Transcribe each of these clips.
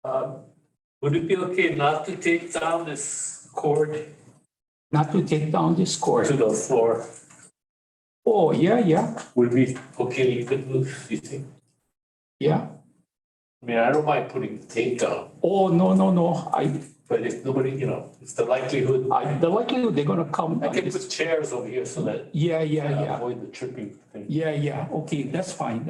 Um, Would it be okay not to take down this cord Not to take down this to cord. the floor? Oh, yeah, Would we, okay, leave it loose, you think? yeah. I mean, I don't mind putting the tape down, Oh, no. but if nobody, it's the likelihood. The likelihood they're gonna come. I can put chairs over here so that Yeah. avoid the tripping thing. Yeah. Okay, that's fine.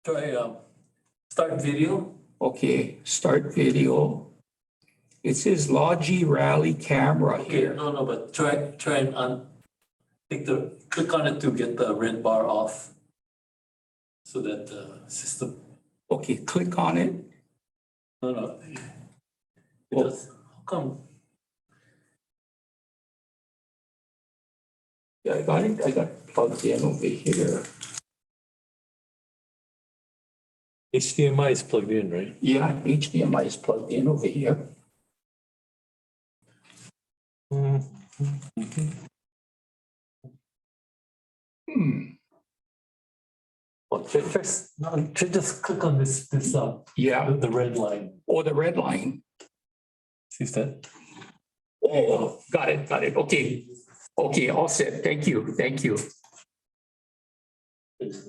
Try, start video. Okay, start video. It says Logi Rally camera Okay, here. no, but try and click on it to get the red bar off. So that the system, Okay, click on it. no. It Oh. does, how come? Yeah, I got it. I got plugged in over here. HDMI is plugged in, right? Yeah, HDMI is plugged in over here. Well, just click on this, Yeah, the red line. or the red line. See that? Oh, got it. Okay, all set. Thank you.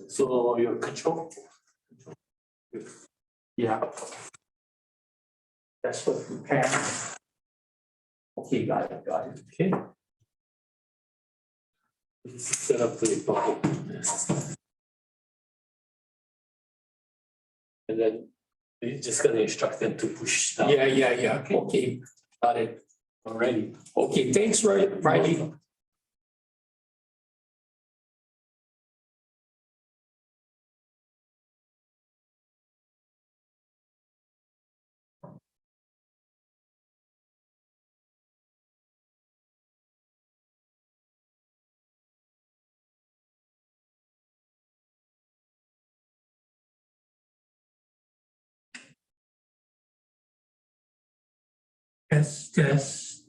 So your control. Yeah. That's what the camera. Okay, got it. Okay. Let's set up the bubble. And then you just gotta instruct them to push down. Yeah. Okay, got it. Already. Okay, thanks, Riley. Test.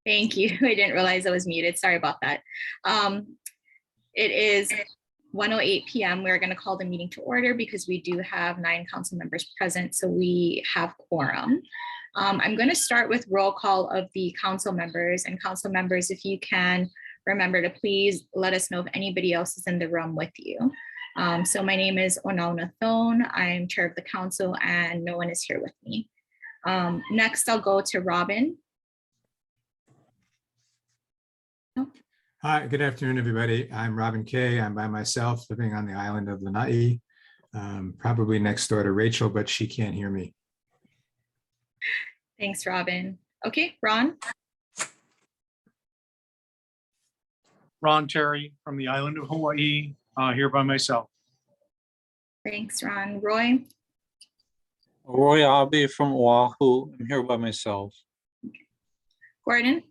Thank you. I didn't realize I was muted. Sorry about that. It is 1:08 p.m. We're going to call the meeting to order because we do have 9 council members present, so we have quorum. I'm going to start with roll call of the council members. And council members, if you can remember to please let us know if anybody else is in the room with you. So my name is Onauna Thone. I'm chair of the council and no one is here with me. Next, I'll go to Robin. Hi, good afternoon, everybody. I'm Robin Kay. I'm by myself living on the island of Lanai, probably next door to Rachel, but she can't hear me. Thanks, Robin. Okay, Ron. Ron Terry from the island of Hawaii, here by myself. Thanks, Ron. Roy. Roy Abe from Oahu. I'm here by myself. Gordon.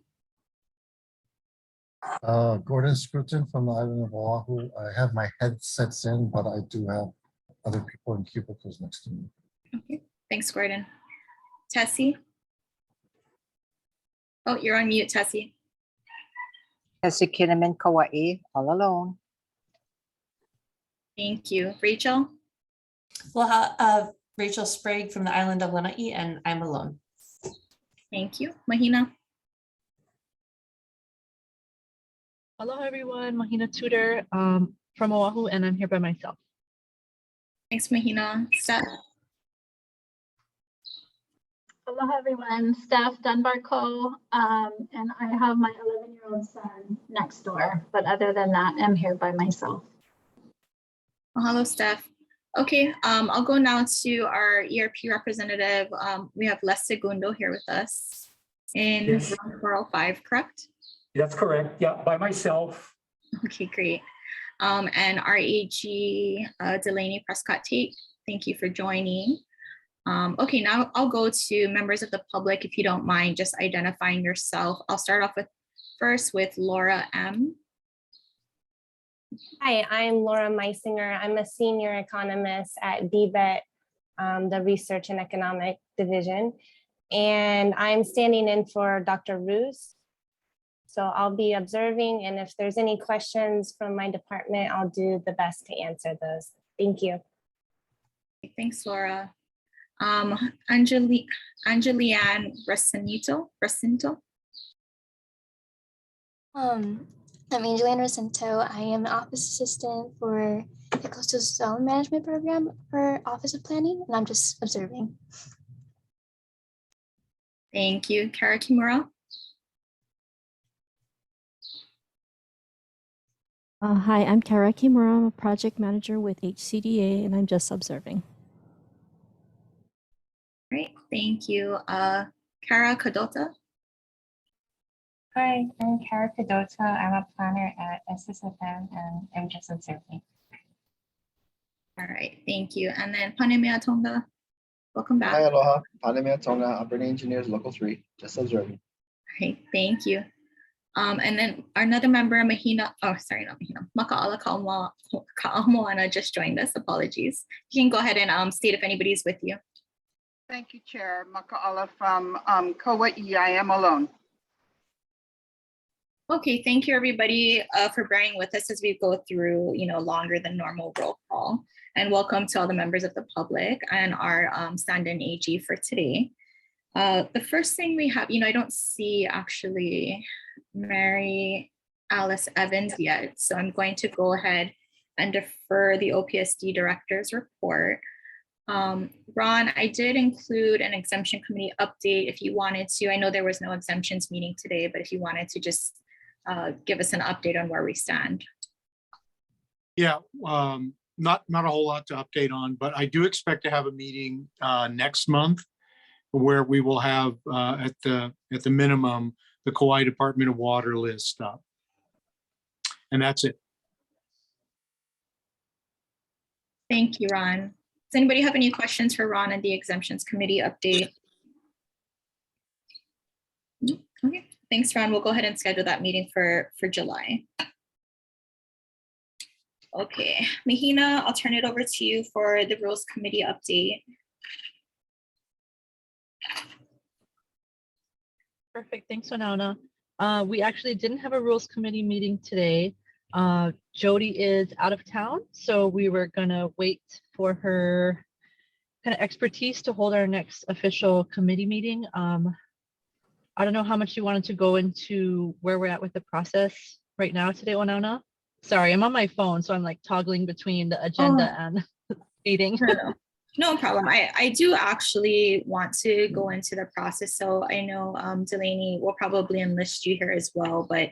Gordon Scruton from the island of Oahu. I have my headsets in, but I do have other people in cubicles next to me. Okay, thanks, Gordon. Tessie. Oh, you're on mute, Tessie. Tessie Kinnaman, Kauai, all alone. Thank you. Rachel. Well, Rachel Sprague from the island of Lanai, and I'm alone. Thank you. Mahina. Hello, everyone. Mahina Tudor from Oahu, and I'm here by myself. Thanks, Mahina. Steph. Hello, everyone. Steph Dunbar-Co, and I have my 11-year-old son next door. But other than that, I'm here by myself. Oh, hello, Steph. Okay, I'll go now to our ERP representative. We have Les Segundo here with us in Yes. room 405, correct? That's correct. Yeah, by myself. Okay, great. And RAG Delaney Prescott Tate, thank you for joining. Okay, now I'll go to members of the public, if you don't mind just identifying yourself. I'll start off first with Laura M. Hi, I'm Laura Meisinger. I'm a senior economist at DBET, the Research and Economic Division, and I'm standing in for Dr. Roos. So I'll be observing, and if there's any questions from my department, I'll do the best to answer those. Thank you. Thanks, Laura. Angelianne Racinto. I'm Angelianne Racinto. I am an office assistant for the Coastal Zone Management Program for Office of Planning, and I'm just observing. Thank you. Kara Kimura. Hi, I'm Kara Kimura. I'm a project manager with HCDA, and I'm just observing. Great, thank you. Kara Kadota. Hi, I'm Kara Kadota. I'm a planner at SSFM and I'm just observing. All right, thank you. And then Panemea Tonga, welcome back. Hi, aloha. Panemea Tonga, operating engineers, local 3, just observing. All right, thank you. And then another member, Mahina, oh, sorry, not Mahina, Maka'ala Ka'amoana just joined us, apologies. You can go ahead and state if anybody's with you. Thank you, Chair. Maka'ala from Kauai. I am alone. Okay, thank you everybody for bearing with us as we go through, longer than normal roll call. And welcome to all the members of the public and our stand-in AG for today. The first thing we have, I don't see actually Mary Alice Evans yet. So I'm going to go ahead and defer the OPSD director's report. Ron, I did include an exemption committee update if you wanted to. I know there was no exemptions meeting today, but if you wanted to just give us an update on where we stand. Yeah, not a whole lot to update on, but I do expect to have a meeting next month where we will have at the minimum the Kauai Department of Water list up. And that's it. Thank you, Ron. Does anybody have any questions for Ron and the exemptions committee update? Okay, thanks, Ron. We'll go ahead and schedule that meeting for July. Okay, Mahina, I'll turn it over to you for the rules committee update. Perfect. Thanks, Onauna. We actually didn't have a rules committee meeting today. Jody is out of town, so we were gonna wait for her kind of expertise to hold our next official committee meeting. I don't know how much you wanted to go into where we're at with the process right now today, Onauna. Sorry, I'm on my phone, so I'm like toggling between the agenda and meeting. No problem. I do actually want to go into the process. So I know Delaney will probably enlist you here as well, but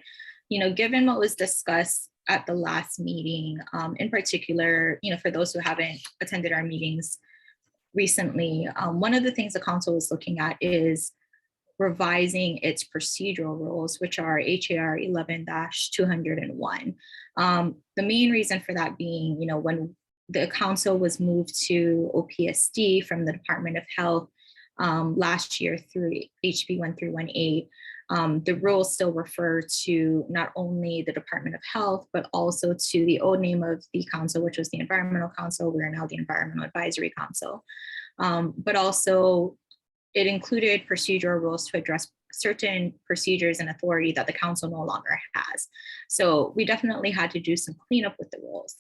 given what was discussed at the last meeting, in particular, for those who haven't attended our meetings recently, one of the things the council is looking at is revising its procedural rules, which are HAR 11-201. The main reason for that being, when the council was moved to OPSD from the Department of Health last year through HB 1318, the rules still refer to not only the Department of Health, but also to the old name of the council, which was the Environmental Council. We are now the Environmental Advisory Council. But also it included procedural rules to address certain procedures and authority that the council no longer has. So we definitely had to do some cleanup with the rules.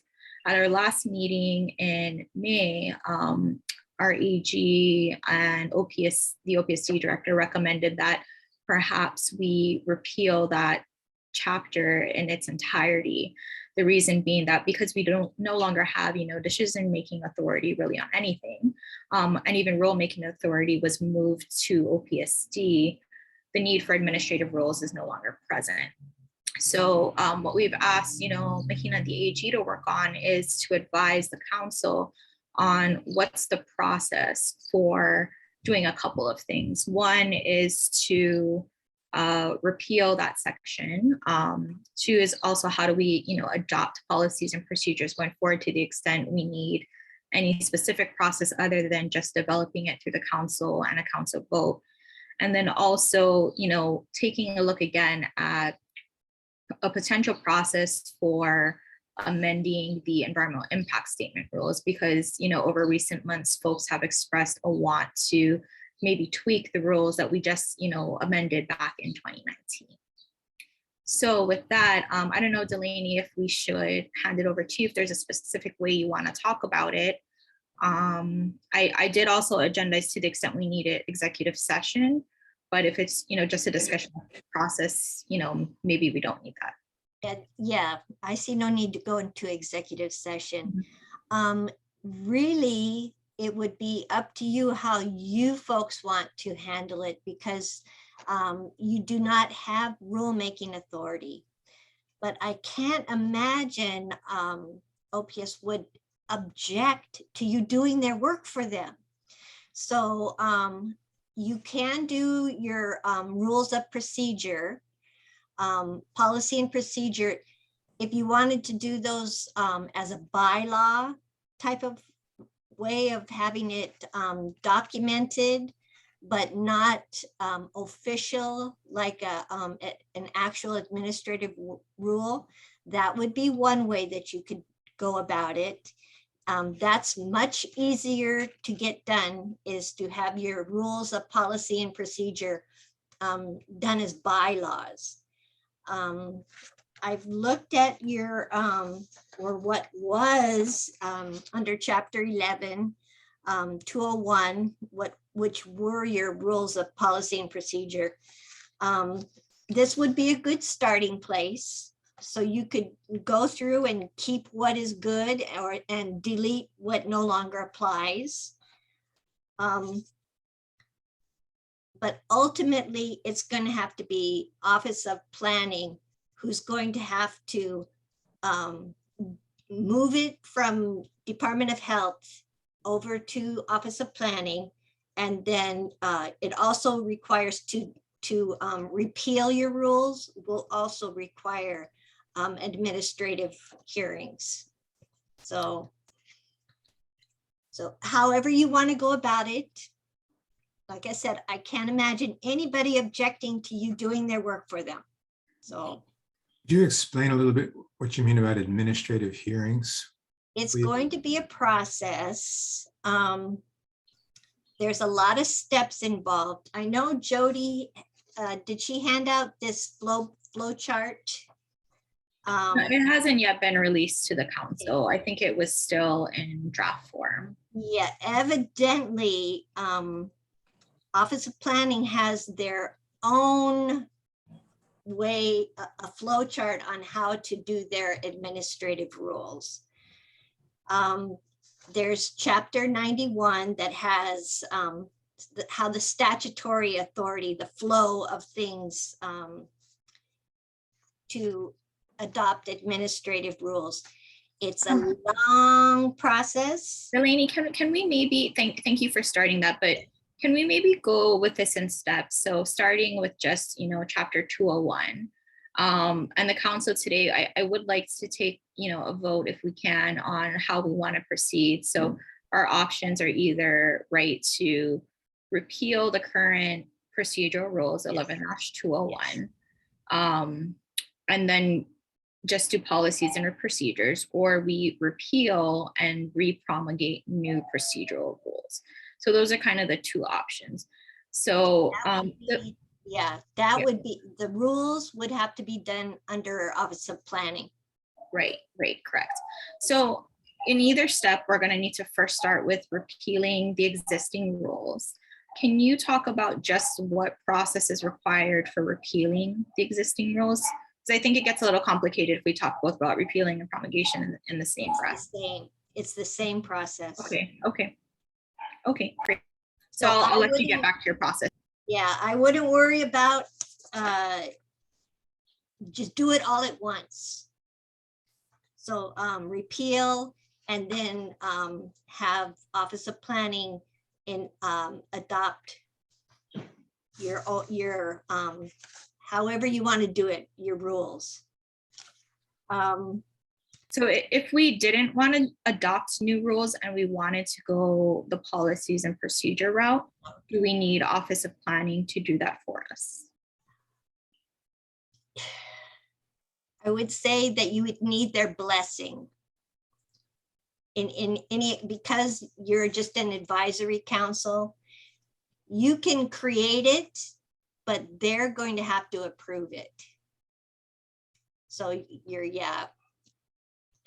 At our last meeting in May, our AG and the OPSD director recommended that perhaps we repeal that chapter in its entirety. The reason being that because we no longer have, decision-making authority really on anything, and even rule-making authority was moved to OPSD, the need for administrative rules is no longer present. So what we've asked, Mahina, the AG, to work on is to advise the council on what's the process for doing a couple of things. One is to repeal that section. Two is also how do we, adopt policies and procedures going forward to the extent we need any specific process other than just developing it through the council and a council vote. And then also, taking a look again at a potential process for amending the environmental impact statement rules, because over recent months folks have expressed a want to maybe tweak the rules that we just amended back in 2019. So with that, I don't know, Delaney, if we should hand it over to you if there's a specific way you want to talk about it. I did also agendize to the extent we need an executive session, but if it's just a discussion process, maybe we don't need that. Yeah, I see no need to go into executive session. Really, it would be up to you how you folks want to handle it, because you do not have rulemaking authority. But I can't imagine OPS would object to you doing their work for them. So you can do your rules of procedure, policy and procedure. If you wanted to do those as a bylaw type of way of having it documented, but not official, like an actual administrative rule, that would be one way that you could go about it. That's much easier to get done, is to have your rules of policy and procedure done as bylaws. I've looked at your, or what was under Chapter 11, 201, which were your rules of policy and procedure. This would be a good starting place. So you could go through and keep what is good and delete what no longer applies. But ultimately, it's going to have to be Office of Planning who's going to have to move it from Department of Health over to Office of Planning. And then it also requires to repeal your rules will also require administrative hearings. So however you want to go about it, like I said, I can't imagine anybody objecting to you doing their work for them. So could you explain a little bit what you mean about administrative hearings? it's going to be a process. There's a lot of steps involved. I know Jody did she hand out this flow chart? It hasn't yet been released to the council. I think it was still in draft form. Yeah, evidently, Office of Planning has their own way, a flow chart on how to do their administrative rules. There's chapter 91 that has how the statutory authority, the flow of things to adopt administrative rules. It's a long process. Delaney, can we maybe, thank you for starting that, but can we maybe go with this in steps? So starting with just, chapter 201. And the council today, I would like to take, a vote if we can on how we want to proceed. So our options are either to repeal the current procedural rules 11-201, and then just do policies and procedures, or we repeal and repromulgate new procedural rules. So those are kind of the two options. So that would be, the rules would have to be done under Office of Planning. Right, correct. So in either step, we're going to need to first start with repealing the existing rules. Can you talk about just what process is required for repealing the existing rules? Because I think it gets a little complicated if we talk both about repealing and promulgation in the same breath. It's the same process. Okay, great. So I'll let you get back to your process. Yeah, I wouldn't worry about, just do it all at once. So repeal and then have Office of Planning adopt your however you want to do it, your rules. So if we didn't want to adopt new rules and we wanted to go the policies and procedure route, do we need Office of Planning to do that for us? I would say that you would need their blessing. In any, because you're just an advisory council, you can create it, but they're going to have to approve it. So you're,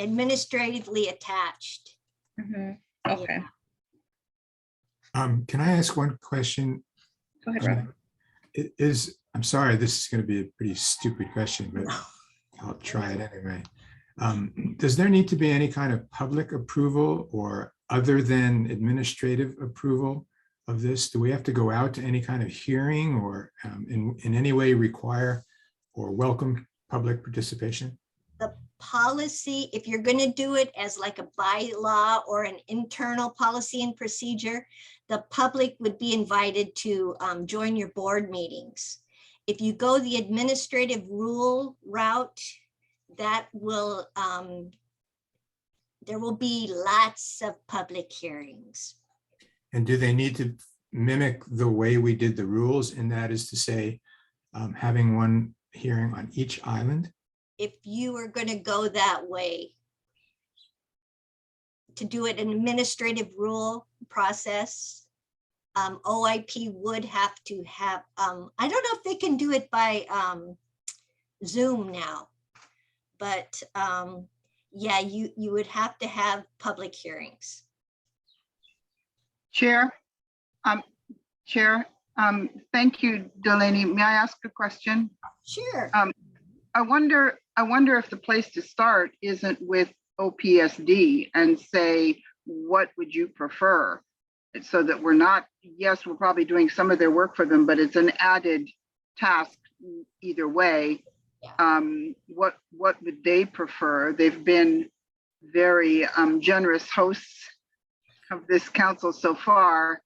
administratively attached. Okay. Can I ask one question? Go ahead, Robin. I'm sorry, this is going to be a pretty stupid question, but I'll try it anyway. Does there need to be any kind of public approval or other than administrative approval of this? Do we have to go out to any kind of hearing or in any way require or welcome public participation? The policy, if you're going to do it as like a bylaw or an internal policy and procedure, the public would be invited to join your board meetings. If you go the administrative rule route, that will, there will be lots of public hearings. And do they need to mimic the way we did the rules? And that is to say, having one hearing on each island? If you are going to go that way, to do it an administrative rule process, OIP would have to have, I don't know if they can do it by Zoom now, but yeah, you would have to have public hearings. Chair, thank you, Delaney. May I ask a question? Sure. I wonder if the place to start isn't with OPSD and say, what would you prefer? So that we're not, yes, we're probably doing some of their work for them, but it's an added task either way. What would they prefer? They've been very generous hosts of this council so far,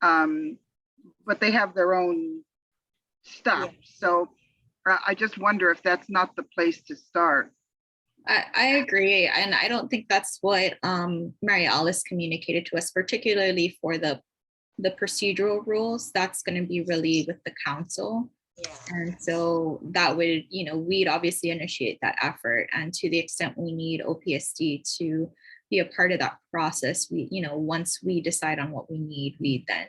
but they have their own stuff. So I just wonder if that's not the place to start. I agree. And I don't think that's what Mary Alice communicated to us, particularly for the procedural rules. That's going to be really with the council. And so that would, we'd obviously initiate that effort. And to the extent we need OPSD to be a part of that process, we, once we decide on what we need, we then,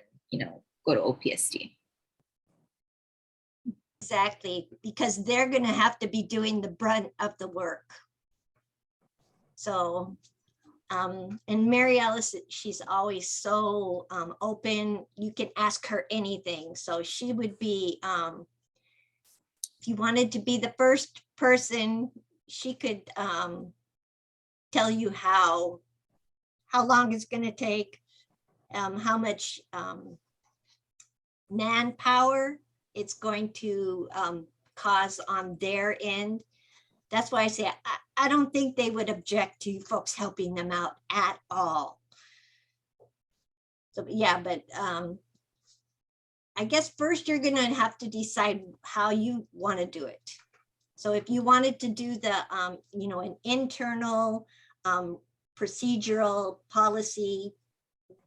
go to OPSD. exactly, because they're gonna have to be doing the brunt of the work. So, and Mary Alice, she's always so open. You can ask her anything. So she would be, if you wanted to be the first person, she could tell you how long it's going to take, how much manpower it's going to cause on their end. That's why I say I don't think they would object to folks helping them out at all. So yeah, but I guess first you're gonna have to decide how you want to do it. So if you wanted to do the you know, an internal procedural policy,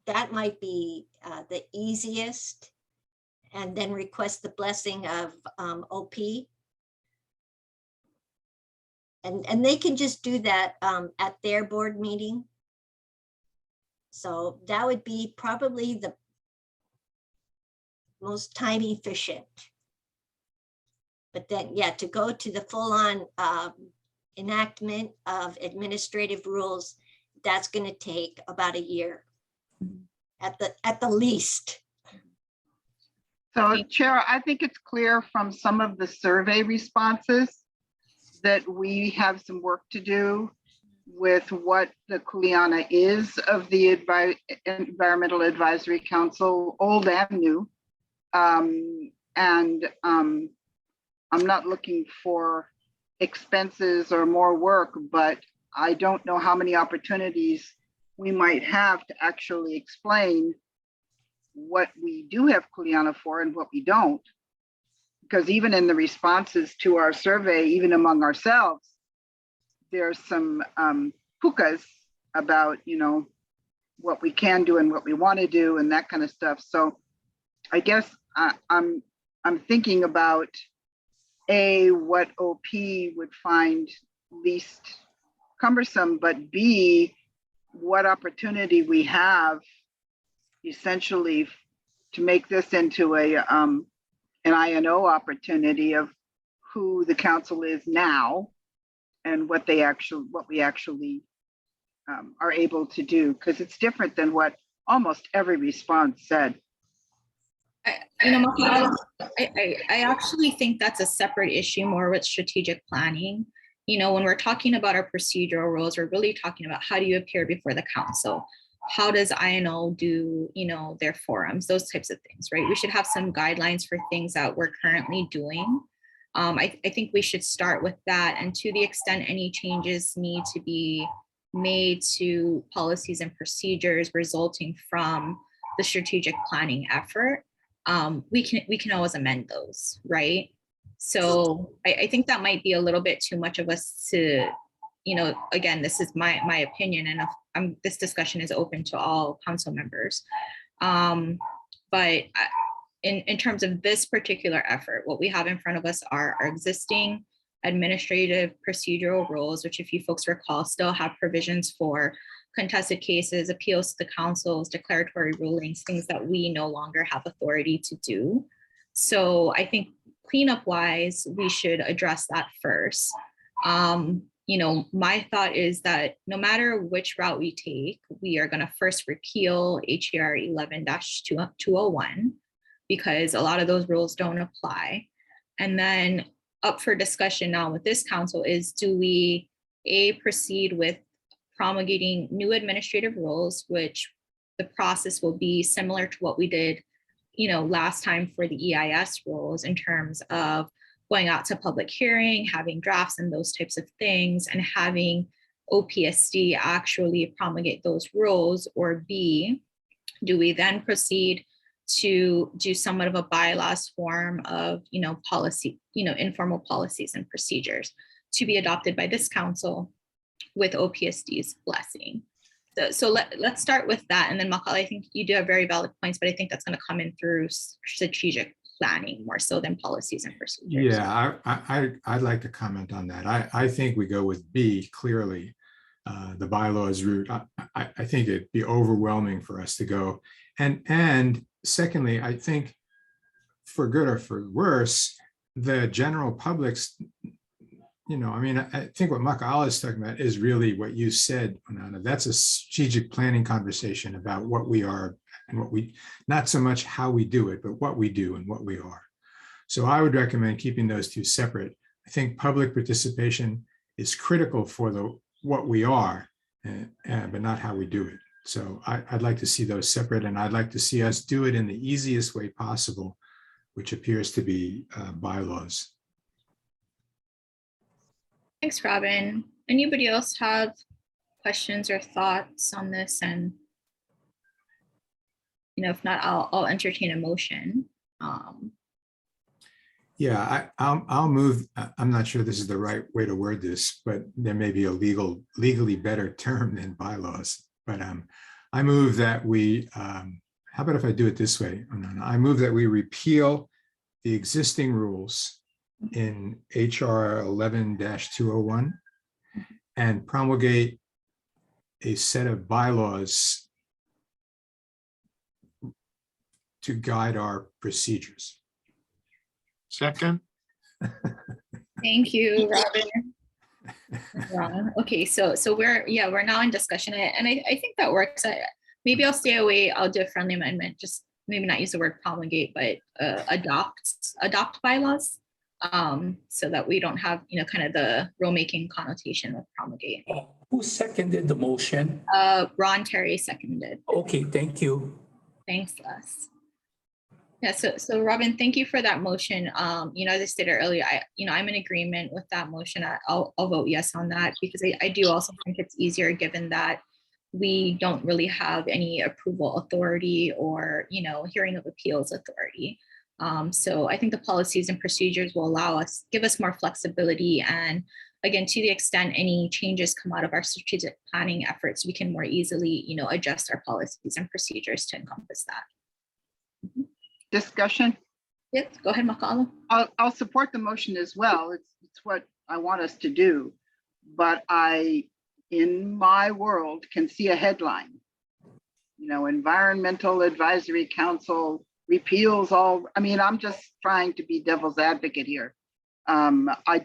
that might be the easiest, and then request the blessing of OP. And they can just do that at their board meeting. So that would be probably the most time efficient. But then, yeah, to go to the full-on enactment of administrative rules, that's going to take about a year at the least. So Chair, I think it's clear from some of the survey responses that we have some work to do with what the Kuleana is of the Environmental Advisory Council, old and new. I'm not looking for expenses or more work, but I don't know how many opportunities we might have to actually explain what we do have Kuleana for and what we don't. Because even in the responses to our survey, even among ourselves, there's some pukas about, you know, what we can do and what we want to do and that kind of stuff. So I guess I'm thinking about A, what OP would find least cumbersome, but B, what opportunity we have essentially to make this into an INO opportunity of who the council is now and what we actually are able to do, because it's different than what almost every response said. I actually think that's a separate issue more with strategic planning. You know, when we're talking about our procedural rules, we're really talking about how do you appear before the council? How does INO do, you know, their forums, those types of things, right? We should have some guidelines for things that we're currently doing. I think we should start with that. And to the extent any changes need to be made to policies and procedures resulting from the strategic planning effort, we can always amend those, right? So I think that might be a little bit too much of us to, you know, again, this is my opinion, and if this discussion is open to all council members. But in terms of this particular effort, what we have in front of us are our existing administrative procedural rules, which, if you folks recall, still have provisions for contested cases, appeals to the councils, declaratory rulings, things that we no longer have authority to do. So I think cleanup wise, we should address that first. You know, my thought is that no matter which route we take, we are going to first repeal HER 11-201 because a lot of those rules don't apply. And then up for discussion now with this council is, do we proceed with promulgating new administrative rules, which the process will be similar to what we did, you know, last time for the EIS rules in terms of going out to public hearing, having drafts and those types of things, and having OPSD actually promulgate those rules? Or B, do we then proceed to do somewhat of a bylaws form of, you know, policy, you know, informal policies and procedures to be adopted by this council with OPSD's blessing? So let's start with that. And then Makal, I think you do have very valid points, but I think that's going to come in through strategic planning more so than policies and procedures. Yeah, I'd like to comment on that. I think we go with B, clearly, the bylaws route. I think it'd be overwhelming for us to go. And secondly, I think for good or for worse, the general public's, you know, I mean, I think what Maka'ala is talking about is really what you said, Anana. That's a strategic planning conversation about what we are and what we, not so much how we do it, but what we do and what we are. So I would recommend keeping those two separate. I think public participation is critical for the what we are, but not how we do it. So I'd like to see those separate, and I'd like to see us do it in the easiest way possible, which appears to be bylaws. Thanks, Robin. Anybody else have questions or thoughts on this? And if not, I'll entertain a motion. Yeah, I'll move. I'm not sure this is the right way to word this, but there may be a legally better term than bylaws. But I move that we, how about if I do it this way? I move that we repeal the existing rules in HR 11-201 and promulgate a set of bylaws to guide our procedures. Second. Thank you, Robin. Okay, so we're now in discussion, and I think that works. Maybe I'll stay away. I'll do a friendly amendment, just maybe not use the word promulgate, but adopt bylaws, so that we don't have kind of the rulemaking connotation of promulgate. Who seconded the motion? Ron Terry seconded. Okay, thank you. Thanks, Les. Yeah, so Robin, thank you for that motion. As I stated earlier, I'm in agreement with that motion. I'll vote yes on that, because I do also think it's easier, given that we don't really have any approval authority or hearing of appeals authority. So I think the policies and procedures will give us more flexibility, and again, to the extent any changes come out of our strategic planning efforts, we can more easily adjust our policies and procedures to encompass that. Discussion? Yes, go ahead, Maka'ala. I'll support the motion as well. It's what I want us to do. But I, in my world, can see a headline. Environmental Advisory Council repeals all. I mean, I'm just trying to be devil's advocate here. I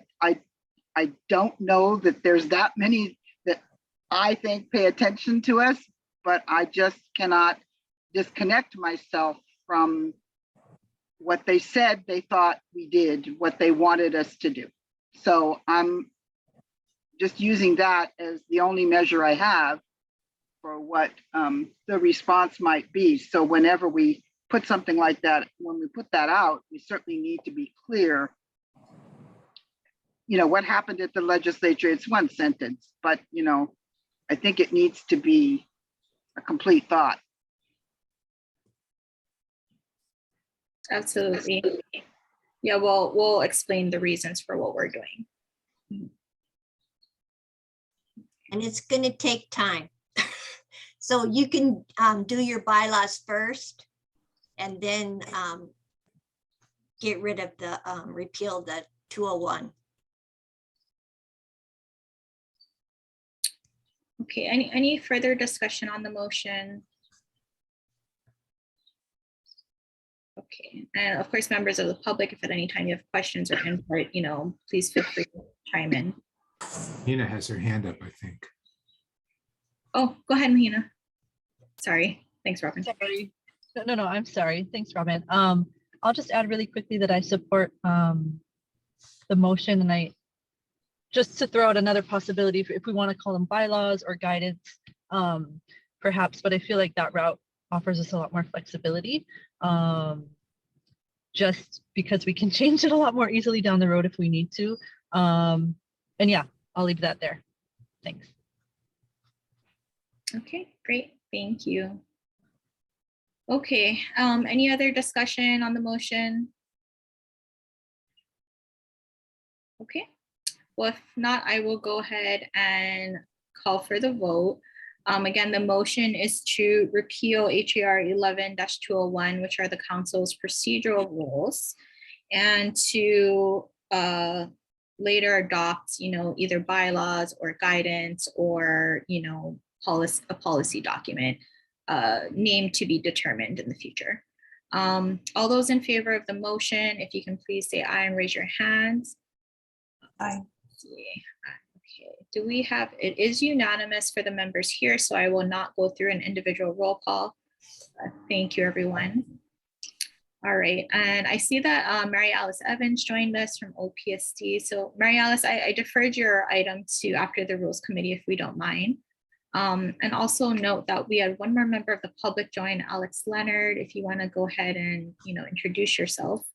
don't know that there's that many that I think pay attention to us, but I just cannot disconnect myself from what they said they thought we did, what they wanted us to do. So I'm just using that as the only measure I have for what the response might be. So whenever we put something like that, when we put that out, we certainly need to be clear. What happened at the legislature, it's one sentence, but I think it needs to be a complete thought. Absolutely. Yeah, we'll explain the reasons for what we're doing. And it's going to take time. So you can do your bylaws first and then get rid of the repeal the 201. Okay, any further discussion on the motion? Okay, and of course, members of the public, if at any time you have questions or input, please feel free to chime in. Nina has her hand up, I think. Oh, go ahead, Mahina. Sorry. Thanks, Robin. Sorry. No, I'm sorry. Thanks, Robin. I'll just add really quickly that I support the motion, and I just to throw out another possibility if we want to call them bylaws or guidance, perhaps, but I feel like that route offers us a lot more flexibility, just because we can change it a lot more easily down the road if we need to. And yeah, I'll leave that there. Thanks. Okay, great. Thank you. Okay, any other discussion on the motion? Okay, well, if not, I will go ahead and call for the vote. Again, the motion is to repeal HAR 11-201, which are the council's procedural rules, and to later adopt, either bylaws or guidance or, a policy document named to be determined in the future. All those in favor of the motion, if you can please say aye and raise your hands. Aye. Okay, do we have, it is unanimous for the members here, so I will not go through an individual roll call. Thank you, everyone. All right, and I see that Mary Alice Evans joined us from OPSD. So Mary Alice, I deferred your item to after the Rules Committee, if we don't mind. And also note that we had one more member of the public join, Alex Leonard, if you want to go ahead and, introduce yourself.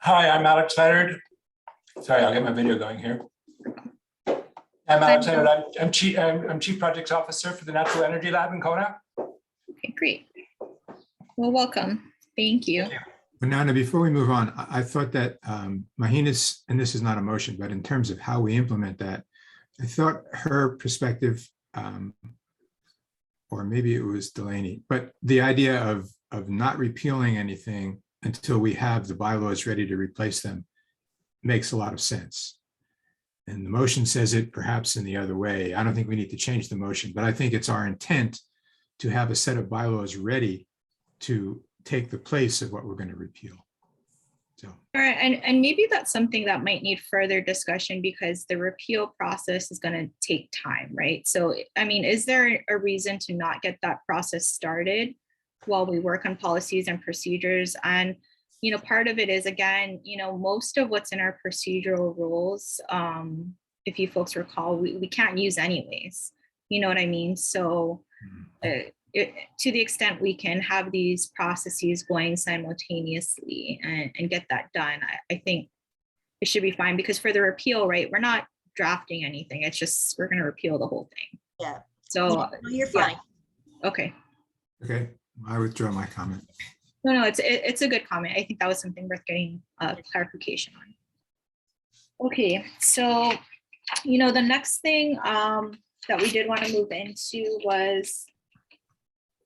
Hi, I'm Alex Leonard. Sorry, I'll get my video going here. I'm Alex Leonard. I'm Chief Projects Officer for the Natural Energy Lab in Kona. Okay, great. Well, welcome. Thank you. But Nana, before we move on, I thought that Mahina's, and this is not a motion, but in terms of how we implement that, I thought her perspective, or maybe it was Delaney, but the idea of not repealing anything until we have the bylaws ready to replace them makes a lot of sense. And the motion says it perhaps in the other way. I don't think we need to change the motion, but I think it's our intent to have a set of bylaws ready to take the place of what we're going to repeal. So. All right, and maybe that's something that might need further discussion because the repeal process is going to take time, right? So, I mean, is there a reason to not get that process started while we work on policies and procedures? And, part of it is, again, most of what's in our procedural rules, if you folks recall, we can't use anyways. You know what I mean? So to the extent we can have these processes going simultaneously and get that done, I think it should be fine, because for the repeal, right, we're not drafting anything. It's just, we're going to repeal the whole thing. Yeah. So No, you're fine. Yeah. Okay. Okay, I withdraw my comment. No, it's a good comment. I think that was something worth getting clarification on. Okay, so, the next thing that we did want to move into was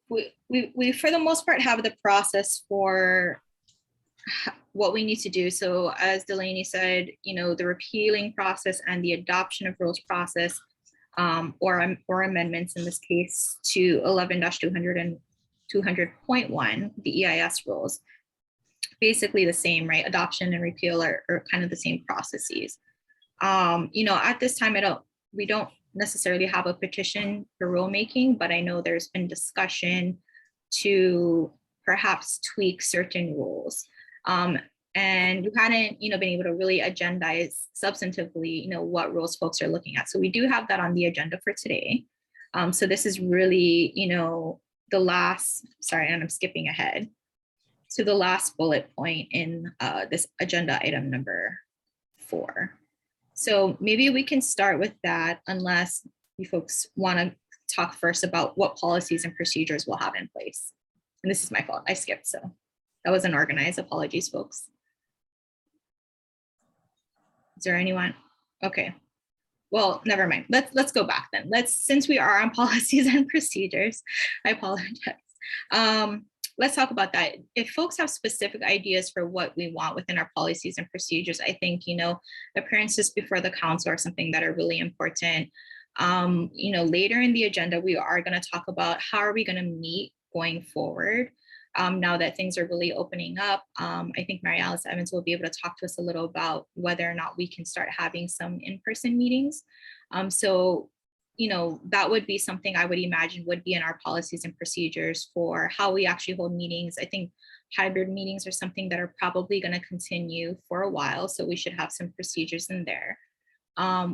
we for the most part have the process for what we need to do. So as Delaney said, the repealing process and the adoption of rules process, or amendments in this case to 11-200 and 200.1, the EIS rules, basically the same, right? Adoption and repeal are kind of the same processes. At this time, we don't necessarily have a petition for rulemaking, but I know there's been discussion to perhaps tweak certain rules. And we hadn't, been able to really agendize substantively, what rules folks are looking at. So we do have that on the agenda for today. So this is really, the last, sorry, and I'm skipping ahead to the last bullet point in this agenda item number 4. So maybe we can start with that, unless you folks want to talk first about what policies and procedures we'll have in place. And this is my fault, I skipped, so that wasn't organized. Apologies, folks. Is there anyone? Okay. Well, never mind. Let's go back then. Since we are on policies and procedures, I apologize. Let's talk about that. If folks have specific ideas for what we want within our policies and procedures, I think, appearances before the council are something that are really important. Later in the agenda, we are going to talk about how are we going to meet going forward. Now that things are really opening up, I think Mary Alice Evans will be able to talk to us a little about whether or not we can start having some in-person meetings. That would be something I would imagine would be in our policies and procedures for how we actually hold meetings. I think hybrid meetings are something that are probably going to continue for a while, so we should have some procedures in there.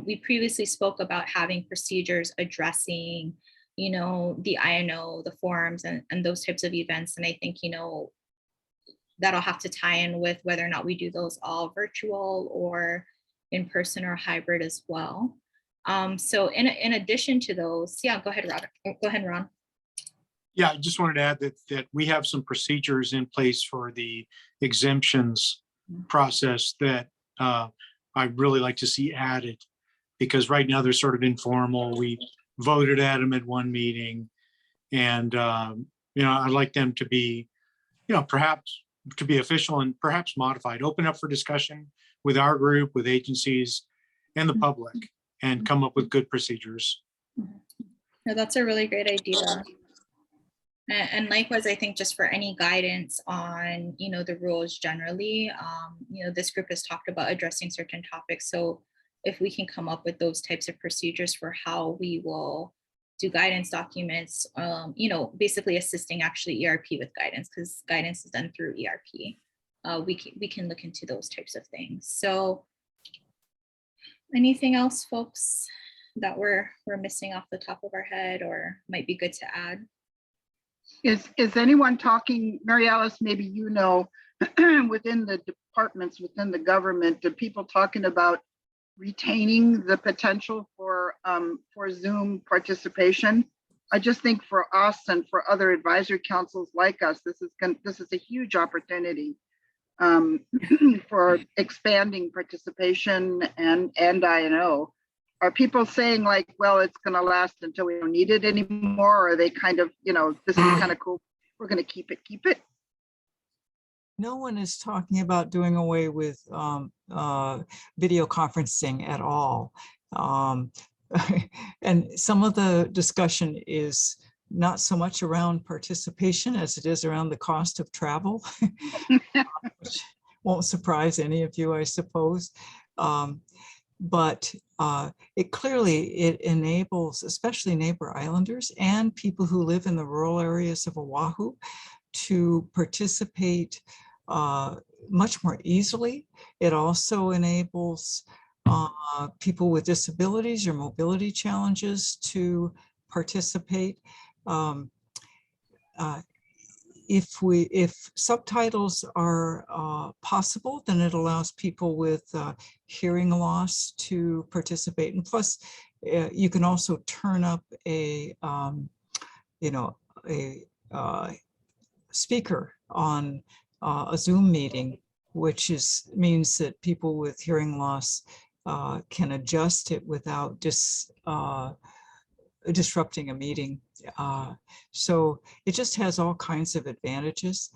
We previously spoke about having procedures addressing the INO, the forums, and those types of events. And I think, that'll have to tie in with whether or not we do those all virtual or in person or hybrid as well. So in addition to those, yeah, go ahead, Robert. Go ahead, Ron. Yeah, I just wanted to add that we have some procedures in place for the exemptions process that I'd really like to see added, because right now they're sort of informal. We voted at them at one meeting, and I'd like them to be, perhaps to be official and perhaps modified, open up for discussion with our group, with agencies and the public, and come up with good procedures. No, that's a really great idea. And likewise, I think just for any guidance on, the rules generally, this group has talked about addressing certain topics. So if we can come up with those types of procedures for how we will do guidance documents, basically assisting actually ERP with guidance, because guidance is done through ERP. We can look into those types of things. So anything else, folks, that we're missing off the top of our head or might be good to add? Is anyone talking, Mary Alice, maybe within the departments, within the government, are people talking about retaining the potential for Zoom participation? I just think for us and for other advisory councils like us, this is a huge opportunity for expanding participation and I&O. Are people saying like, well, it's going to last until we don't need it anymore? Or are they kind of, this is kind of cool, we're going to keep it? No one is talking about doing away with video conferencing at all. And some of the discussion is not so much around participation as it is around the cost of travel, which won't surprise any of you, I suppose. But it clearly enables, especially neighbor islanders and people who live in the rural areas of Oahu, to participate much more easily. It also enables people with disabilities or mobility challenges to participate. If subtitles are possible, then it allows people with hearing loss to participate. And plus, you can also turn up a speaker on a Zoom meeting, which means that people with hearing loss can adjust it without disrupting a meeting. So it just has all kinds of advantages.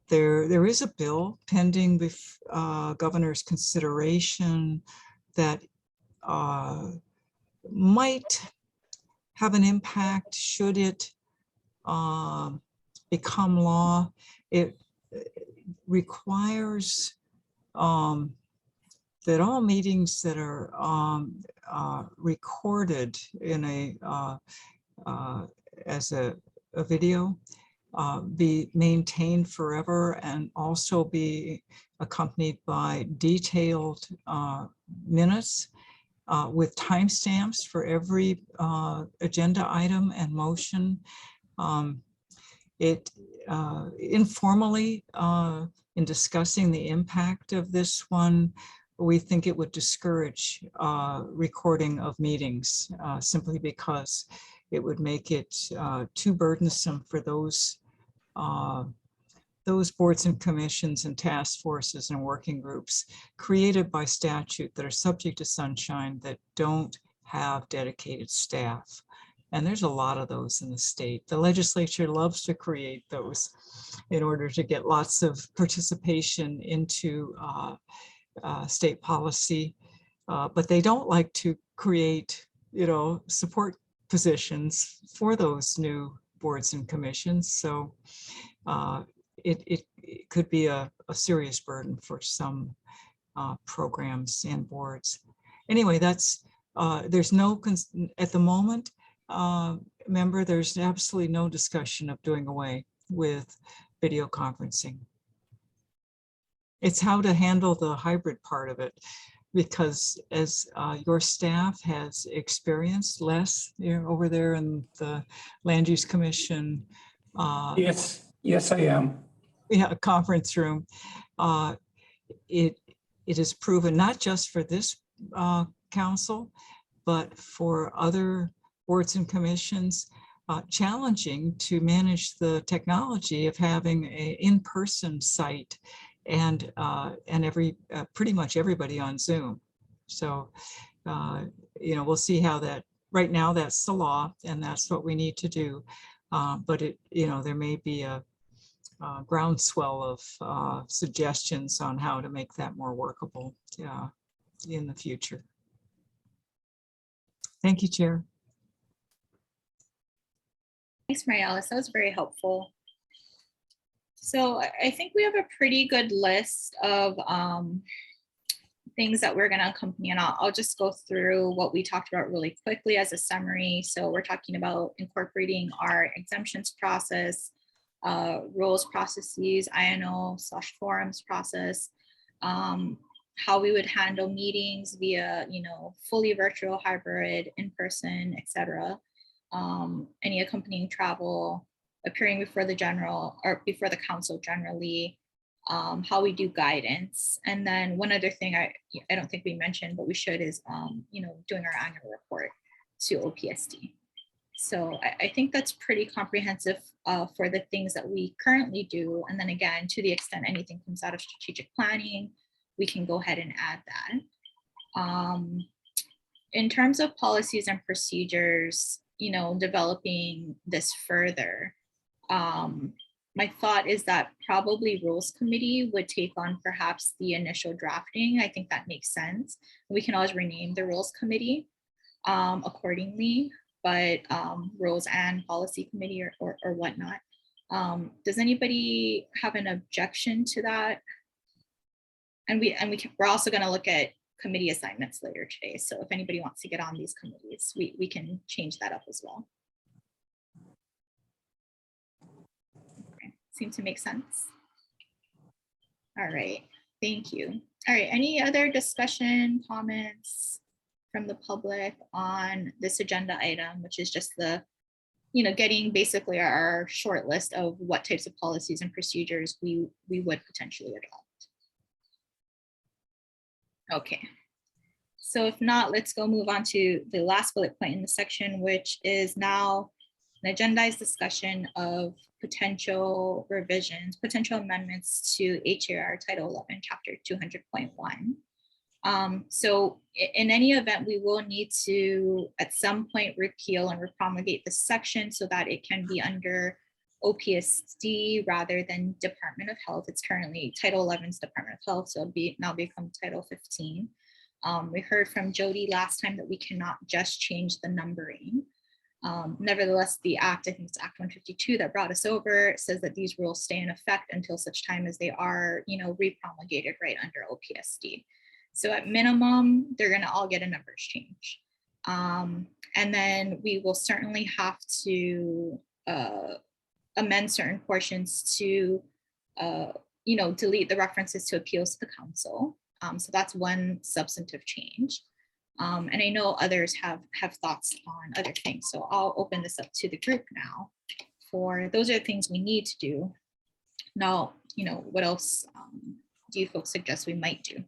There is a bill pending with governor's consideration that might have an impact should it become law. It requires that all meetings that are recorded in as a video be maintained forever and also be accompanied by detailed minutes with timestamps for every agenda item and motion. Informally, in discussing the impact of this one, we think it would discourage recording of meetings simply because it would make it too burdensome for those boards and commissions and task forces and working groups created by statute that are subject to sunshine that don't have dedicated staff. And there's a lot of those in the state. The legislature loves to create those in order to get lots of participation into state policy, but they don't like to create, support positions for those new boards and commissions. So it could be a serious burden for some programs and boards. Anyway, that's there's no, at the moment, remember, there's absolutely no discussion of doing away with video conferencing. It's how to handle the hybrid part of it, because as your staff has experienced, Les, you're over there in the Land Use Commission. Yes, I am. Yeah, conference room. It is proven not just for this council, but for other boards and commissions, challenging to manage the technology of having an in-person site and pretty much everybody on Zoom. So, we'll see how that. Right now, that's the law, and that's what we need to do. But there may be a groundswell of suggestions on how to make that more workable in the future. Thank you, Chair. Thanks, Marialis. That was very helpful. So I think we have a pretty good list of things that we're going to accompany, and I'll just go through what we talked about really quickly as a summary. So we're talking about incorporating our exemptions process, rules processes, INO/forums process, how we would handle meetings via, fully virtual, hybrid, in-person, etc. Any accompanying travel, appearing before the council generally, how we do guidance. And then one other thing I don't think we mentioned, but we should, is, doing our annual report to OPSD. So I think that's pretty comprehensive for the things that we currently do. And then again, to the extent anything comes out of strategic planning, we can go ahead and add that. In terms of policies and procedures, developing this further, my thought is that probably Rules Committee would take on perhaps the initial drafting. I think that makes sense. We can always rename the Rules Committee accordingly, but Rules and Policy Committee or whatnot. Does anybody have an objection to that? And we're also going to look at committee assignments later today. So if anybody wants to get on these committees, we can change that up as well. Seem to make sense. All right, thank you. All right, any other discussion, comments from the public on this agenda item, which is just the, getting basically our short list of what types of policies and procedures we would potentially adopt. Okay, so if not, let's go move on to the last bullet point in the section, which is now an agendized discussion of potential revisions, potential amendments to HAR Title 11, Chapter 200.1. So in any event, we will need to, at some point, repeal and repromulgate the section so that it can be under OPSD rather than Department of Health. It's currently Title 11's Department of Health, so it'll now become Title 15. We heard from Jody last time that we cannot just change the numbering. Nevertheless, the Act, I think it's Act 152 that brought us over, says that these rules stay in effect until such time as they are, repromulgated right under OPSD. So at minimum, they're going to all get a numbers change. And then we will certainly have to amend certain portions to, delete the references to appeals to the council. So that's one substantive change. And I know others have thoughts on other things. So I'll open this up to the group now for those are the things we need to do. Now, what else do you folks suggest we might do?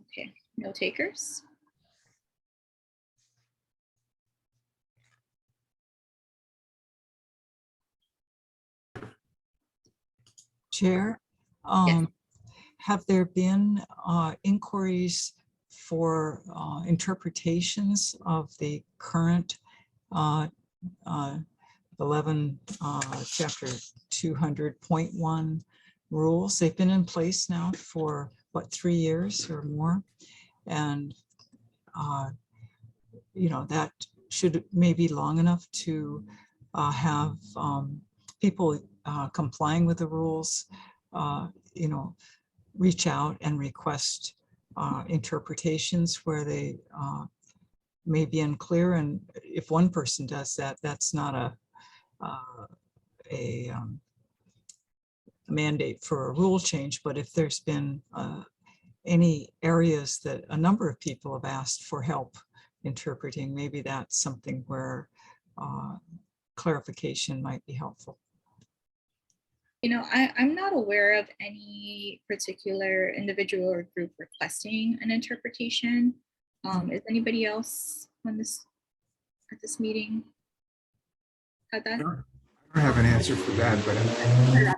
Okay, no takers. Chair, have there been inquiries for interpretations of the current 11 chapter 200.1 rules? They've been in place now for what, 3 years or more, and that should maybe long enough to have people complying with the rules, reach out and request interpretations where they may be unclear. And if one person does that, that's not a mandate for a rule change. But if there's been any areas that a number of people have asked for help interpreting, maybe that's something where clarification might be helpful. I'm not aware of any particular individual or group requesting an interpretation. Is anybody else on at this meeting had that? I don't have an answer for that, but I'm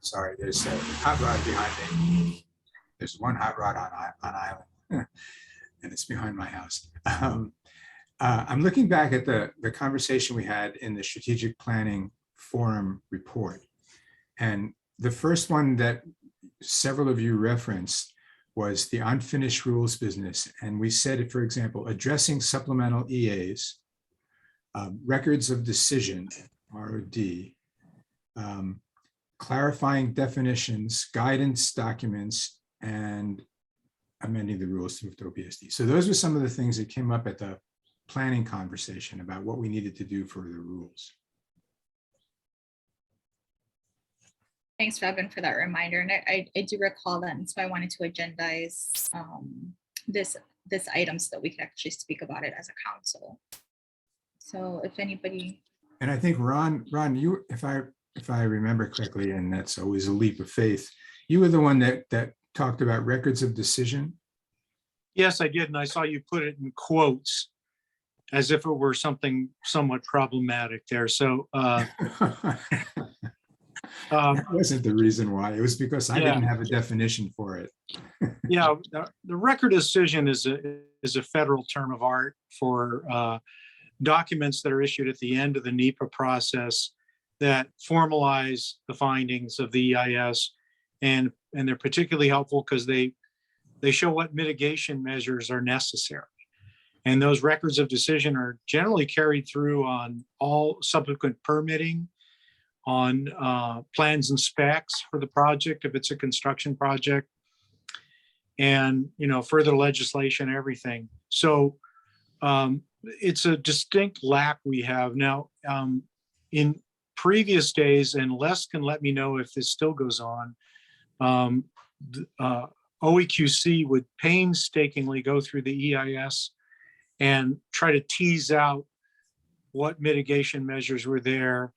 sorry, there's a hot rod behind me. There's one hot rod on island, and it's behind my house. I'm looking back at the conversation we had in the strategic planning forum report. And the first one that several of you referenced was the unfinished rules business. And we said, for example, addressing supplemental EAs, records of decision, ROD, clarifying definitions, guidance documents, and amending the rules to move to OPSD. So those were some of the things that came up at the planning conversation about what we needed to do for the rules. Thanks, Robin, for that reminder. And I do recall that, and so I wanted to agendize this item so that we could actually speak about it as a council. So if anybody. And I think Ron, you, if I remember correctly, and that's always a leap of faith, you were the one that talked about records of decision. Yes, I did. And I saw you put it in quotes as if it were something somewhat problematic there. So that wasn't the reason why. It was because I didn't have a definition for it. Yeah, the record decision is a federal term of art for documents that are issued at the end of the NEPA process that formalize the findings of the EIS, and they're particularly helpful because they show what mitigation measures are necessary. And those records of decision are generally carried through on all subsequent permitting, on plans and specs for the project if it's a construction project, and further legislation, everything. So it's a distinct lack we have now. In previous days, and Les can let me know if this still goes on, OEQC would painstakingly go through the EIS and try to tease out what mitigation measures were there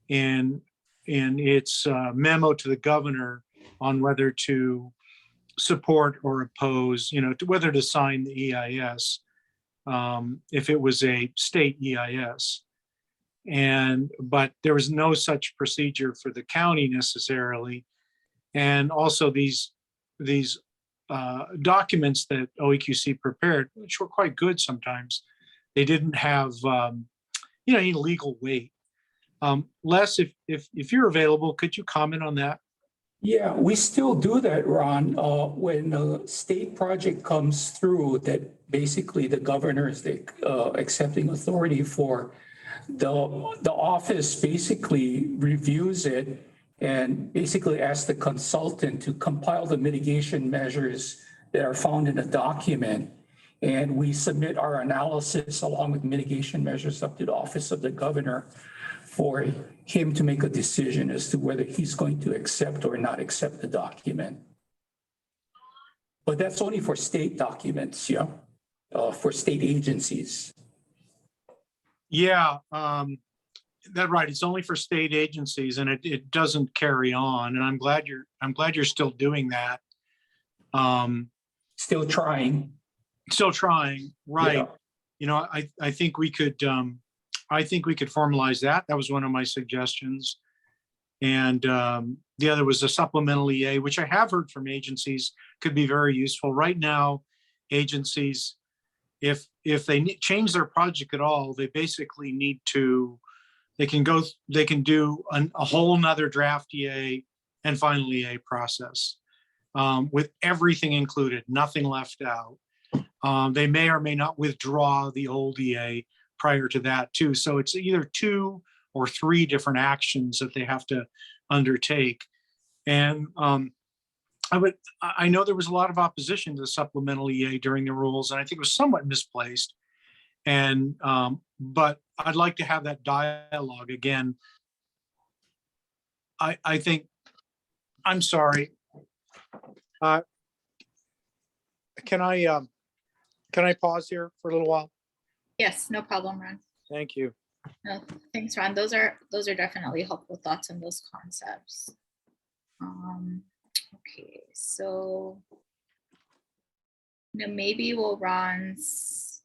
in its memo to the governor on whether to support or oppose, to whether to sign the EIS if it was a state EIS. But there was no such procedure for the county necessarily. And also these documents that OEQC prepared, which were quite good sometimes, they didn't have any legal weight. Les, if you're available, could you comment on that? Yeah, we still do that, Ron. When a state project comes through that basically the governor is the accepting authority for, the office basically reviews it and basically asks the consultant to compile the mitigation measures that are found in a document. And we submit our analysis along with mitigation measures up to the office of the governor for him to make a decision as to whether he's going to accept or not accept the document. But that's only for state documents, for state agencies. Yeah, that's right. It's only for state agencies, and it doesn't carry on. And I'm glad you're still doing that. Still trying. Still trying, right? Yeah. I think we could. I think we could formalize that. That was one of my suggestions. And the other was a supplemental EA, which I have heard from agencies could be very useful. Right now, agencies, if they change their project at all, they basically need to, they can do a whole nother draft EA and final EA process with everything included, nothing left out. They may or may not withdraw the old EA prior to that too. So it's either 2 or 3 different actions that they have to undertake. And I know there was a lot of opposition to the supplemental EA during the rules, and I think it was somewhat misplaced. And but I'd like to have that dialogue again. I think, I'm sorry. Can I pause here for a little while? Yes, no problem, Ron. Thank you. No, thanks, Ron. Those are definitely helpful thoughts on those concepts. Okay, so maybe while Ron's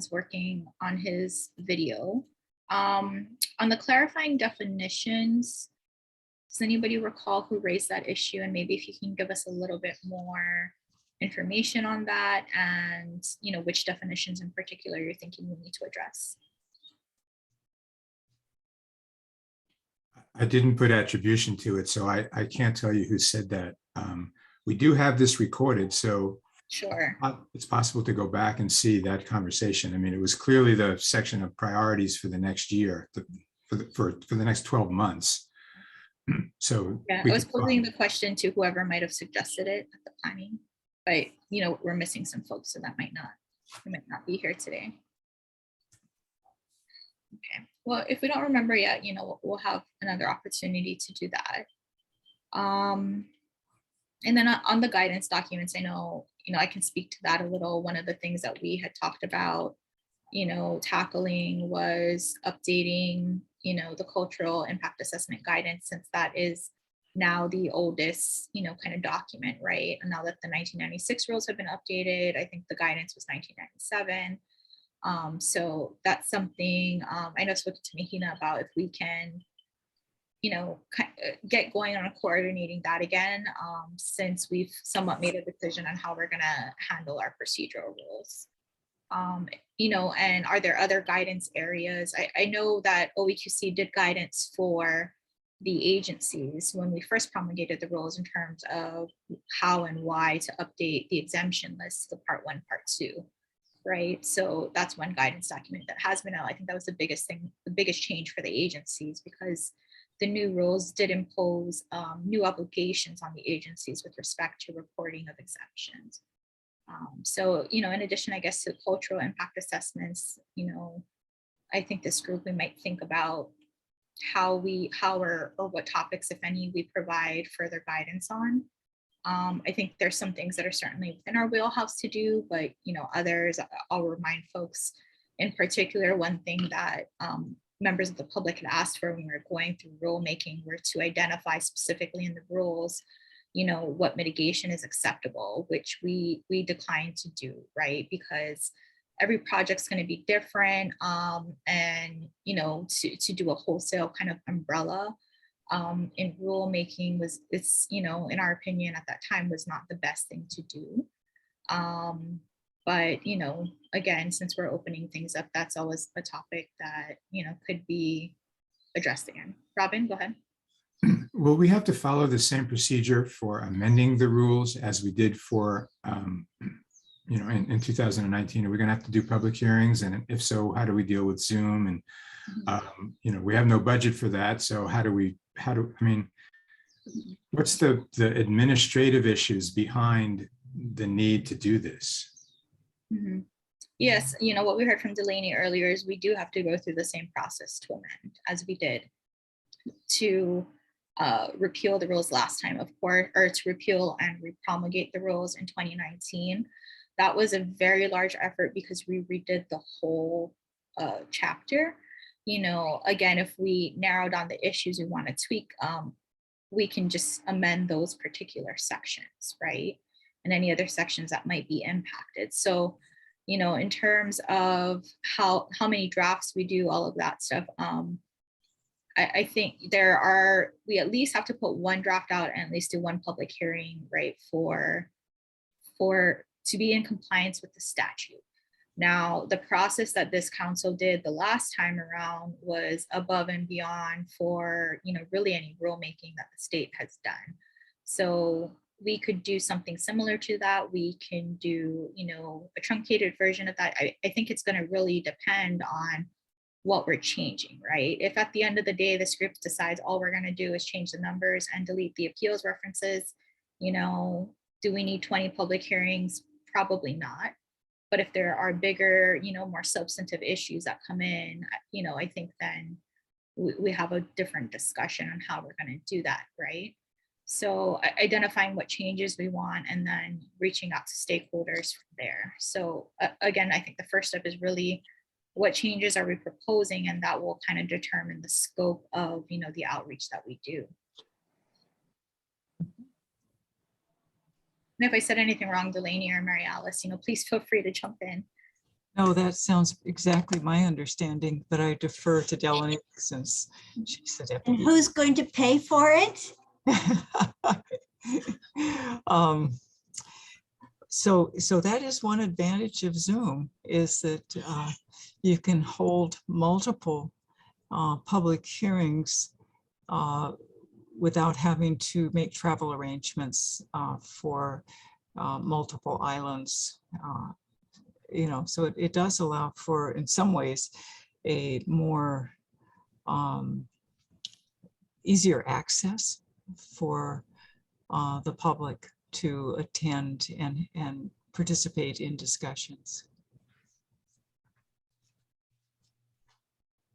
working on his video, on the clarifying definitions, does anybody recall who raised that issue? And maybe if you can give us a little bit more information on that, and which definitions in particular you're thinking we need to address. I didn't put attribution to it, so I can't tell you who said that. We do have this recorded, so Sure. it's possible to go back and see that conversation. I mean, it was clearly the section of priorities for the next year, for the next 12 months. So Yeah, I was posing the question to whoever might have suggested it at the planning, but we're missing some folks, so that might not be here today. Okay, well, if we don't remember yet, we'll have another opportunity to do that. And then on the guidance documents, I know, I can speak to that a little. One of the things that we had talked about, tackling was updating, the cultural impact assessment guidance, since that is now the oldest, kind of document, right? And now that the 1996 rules have been updated, I think the guidance was 1997. So that's something I know I've spoken to Mahina about, if we can, get going on coordinating that again, since we've somewhat made a decision on how we're going to handle our procedural rules. And are there other guidance areas? I know that OEQC did guidance for the agencies when we first promulgated the rules in terms of how and why to update the exemption list, the part 1, part 2. Right. So that's one guidance document that has been out. I think that was the biggest thing, the biggest change for the agencies, because the new rules did impose new obligations on the agencies with respect to reporting of exemptions. So, in addition, I guess, to cultural impact assessments, I think this group, we might think about how or what topics, if any, we provide further guidance on. I think there's some things that are certainly within our wheelhouse to do, but others, I'll remind folks in particular, one thing that members of the public had asked for when we were going through rulemaking were to identify specifically in the rules, what mitigation is acceptable, which we declined to do, right? Because every project's going to be different, and to do a wholesale kind of umbrella in rulemaking in our opinion at that time, was not the best thing to do. But again, since we're opening things up, that's always a topic that could be addressed again. Robin, go ahead. Will we have to follow the same procedure for amending the rules as we did for in 2019? Are we going to have to do public hearings, and if so, how do we deal with Zoom? And we have no budget for that, so what's the administrative issues behind the need to do this? Mm-hmm. Yes, what we heard from Delaney earlier is we do have to go through the same process to amend as we did to repeal the rules last time, of course, or to repeal and repromulgate the rules in 2019. That was a very large effort because we redid the whole chapter. Again, if we narrow down the issues we want to tweak, we can just amend those particular sections, right? And any other sections that might be impacted. So, in terms of how many drafts we do, all of that stuff, I think we at least have to put one draft out and at least do one public hearing, right, for to be in compliance with the statute. Now, the process that this council did the last time around was above and beyond for, really any rulemaking that the state has done. So we could do something similar to that. We can do, a truncated version of that. I think it's going to really depend on what we're changing, right? If at the end of the day, the script decides all we're going to do is change the numbers and delete the appeals references, do we need 20 public hearings? Probably not. But if there are bigger, more substantive issues that come in, I think then we have a different discussion on how we're going to do that, right? So identifying what changes we want and then reaching out to stakeholders from there. So again, I think the first step is really what changes are we proposing, and that will kind of determine the scope of, the outreach that we do. And if I said anything wrong, Delaney or Mary Alice, please feel free to jump in. No, that sounds exactly my understanding, but I defer to Delaney since she's the deputy. And who's going to pay for it? So that is one advantage of Zoom, is that you can hold multiple public hearings without having to make travel arrangements for multiple islands. So it does allow for, in some ways, a more easier access for the public to attend and participate in discussions.